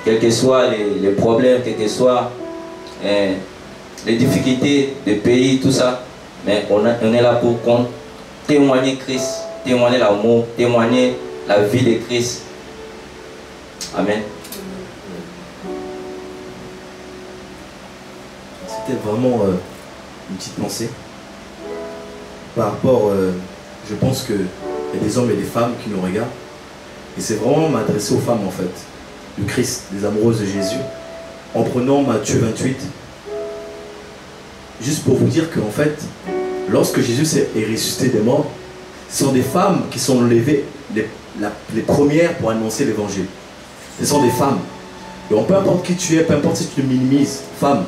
Quels que soient les problèmes, quelles que soient les difficultés des pays, tout ça. Mais on est là pour témoigner Christ, témoigner l'amour, témoigner la vie de Christ. Amen. C'était vraiment une petite pensée par rapport, je pense qu'il y a des hommes et des femmes qui nous regardent, et c'est vraiment m'adresser aux femmes en fait, du Christ, des amoureuses de Jésus, en prenant Matthieu 28, juste pour vous dire qu'en fait, lorsque Jésus est ressuscité des morts, ce sont des femmes qui sont levées les premières pour annoncer l'évangile. Ce sont des femmes. Donc peu importe qui tu es, peu importe si tu te minimises, femme,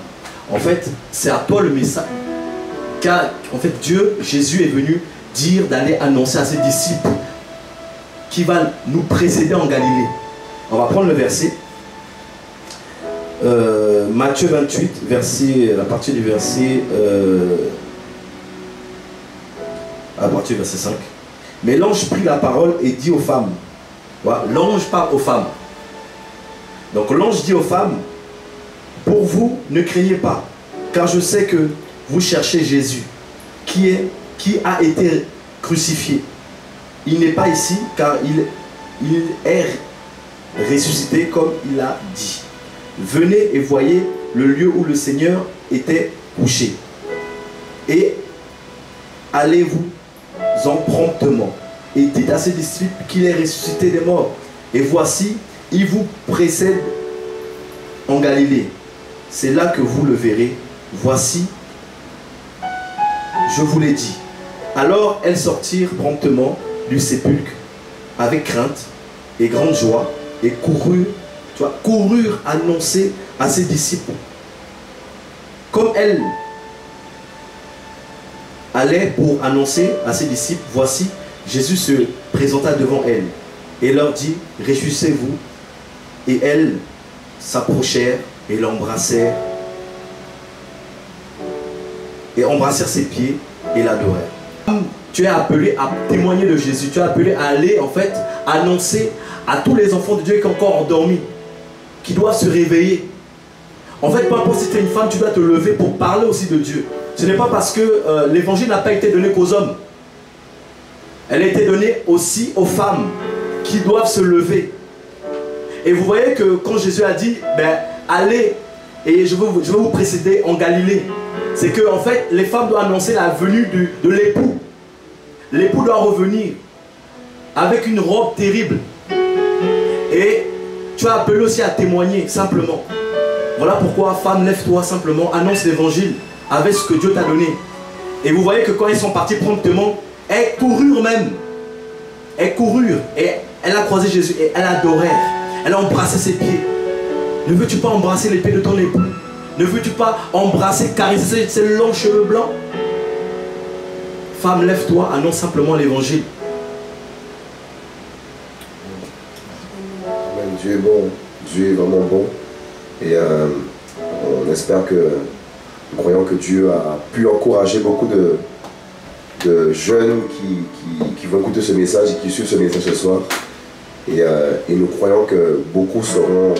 en fait, c'est à toi le message. Car en fait, Dieu, Jésus est venu dire d'aller annoncer à ses disciples qui va nous précéder en Galilée. On va prendre le verset. Matthieu 28, à partir du verset 5. Mais l'ange prit la parole et dit aux femmes. Voilà, l'ange parle aux femmes. Donc l'ange dit aux femmes, pour vous, ne craignez pas, car je sais que vous cherchez Jésus, qui a été crucifié. Il n'est pas ici, car il est ressuscité comme il a dit. Venez et voyez le lieu où le Seigneur était couché. Et allez-vous-en promptement. Et dites à ses disciples qu'il est ressuscité des morts. Et voici, il vous précède en Galilée. C'est là que vous le verrez. Voici, je vous l'ai dit. Alors elles sortirent promptement du sépulcre avec crainte et grande joie et coururent annoncer à ses disciples. Comme elles allaient pour annoncer à ses disciples, voici, Jésus se présenta devant elles et leur dit, réjouissez-vous. Et elles s'approchèrent et l'embrassèrent ses pieds et l'adorèrent. Tu es appelé à témoigner de Jésus. Tu es appelé à aller en fait annoncer à tous les enfants de Dieu qui sont encore endormis, qui doivent se réveiller. En fait, peu importe si tu es une femme, tu dois te lever pour parler aussi de Dieu. Ce n'est pas parce que l'évangile n'a pas été donné qu'aux hommes. Elle a été donnée aussi aux femmes qui doivent se lever. Et vous voyez que quand Jésus a dit, ben, allez, et je vais vous précéder en Galilée, c'est que en fait, les femmes doivent annoncer la venue de l'époux. L'époux doit revenir avec une robe terrible. Et tu as appelé aussi à témoigner, simplement. Voilà pourquoi, femme, lève-toi simplement, annonce l'évangile avec ce que Dieu t'a donné. Et vous voyez que quand ils sont partis promptement, elles coururent même. Elles coururent et elle a croisé Jésus et elle adorait. Elle a embrassé ses pieds. Ne veux-tu pas embrasser les pieds de ton époux? Ne veux-tu pas embrasser, caresser ses longs cheveux blancs? Femme, lève-toi, annonce simplement l'évangile. Dieu est bon, Dieu est vraiment bon. Et on espère que, nous croyons que Dieu a pu encourager beaucoup de jeunes qui vont écouter ce message et qui suivent ce message ce soir. Et nous croyons que beaucoup seront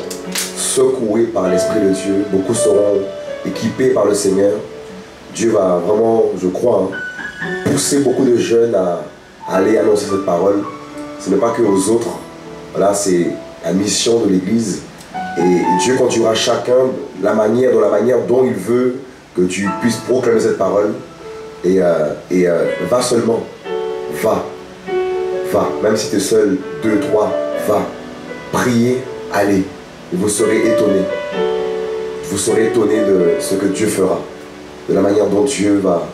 secoués par l'Esprit de Dieu, beaucoup seront équipés par le Seigneur. Dieu va vraiment, je crois, pousser beaucoup de jeunes à aller annoncer cette parole. Ce n'est pas que aux autres, voilà, c'est la mission de l'Église. Et Dieu conduira chacun dans la manière dont il veut que tu puisses proclamer cette parole. Et va seulement, va, même si tu es seul, 2, 3, va. priez, allez. Et vous serez étonnés. Vous serez étonnés de ce que Dieu fera. De la manière dont Dieu va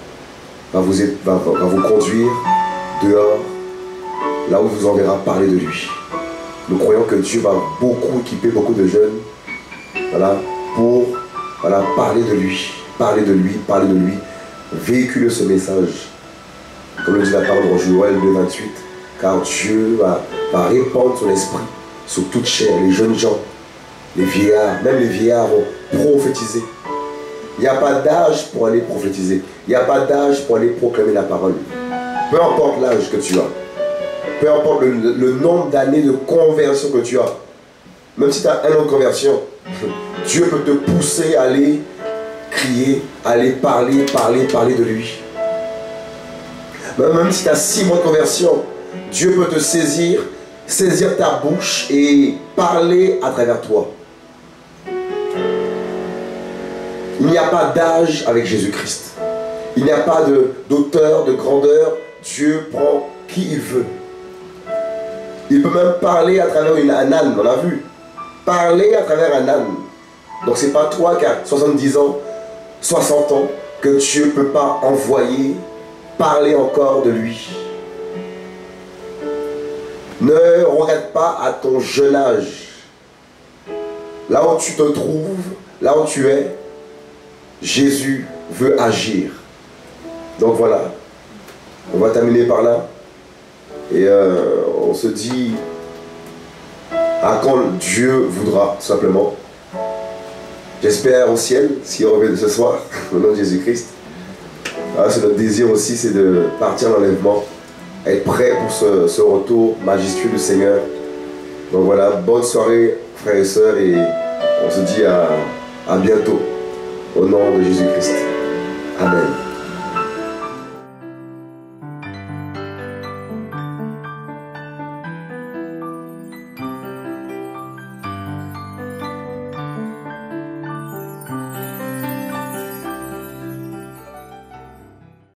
vous conduire dehors, là où vous enverra parler de lui. Nous croyons que Dieu va beaucoup équiper beaucoup de jeunes, voilà, pour parler de lui, parler de lui, parler de lui, véhiculer ce message. Comme le dit la parole dans Joël 2,28, car Dieu va répandre son esprit sur toute chair, les jeunes gens, les vieillards, même les vieillards vont prophétiser. Il n'y a pas d'âge pour aller prophétiser. Il n'y a pas d'âge pour aller proclamer la parole. Peu importe l'âge que tu as. Peu importe le nombre d'années de conversion que tu as. Même si tu as 1 an de conversion, Dieu peut te pousser à aller crier, à aller parler de lui. Même si tu as 6 mois de conversion, Dieu peut te saisir ta bouche et parler à travers toi. Il n'y a pas d'âge avec Jésus-Christ. Il n'y a pas d'auteur, de grandeur. Dieu prend qui il veut. Il peut même parler à travers un âne, on l'a vu. Parler à travers un âne. Donc c'est pas toi qui as 70 ans, 60 ans, que Dieu ne peut pas envoyer, parler encore de lui. Ne regarde pas à ton jeune âge. Là où tu te trouves, là où tu es, Jésus veut agir. Donc voilà, on va terminer par là. Et on se dit à quand Dieu voudra, tout simplement. J'espère au ciel, s'il revient de ce soir, au nom de Jésus-Christ. C'est notre désir aussi, c'est de partir en enlèvement, être prêt pour ce retour majestueux du Seigneur. Donc voilà, bonne soirée frères et sœurs, et on se dit à bientôt. Au nom de Jésus-Christ. Amen.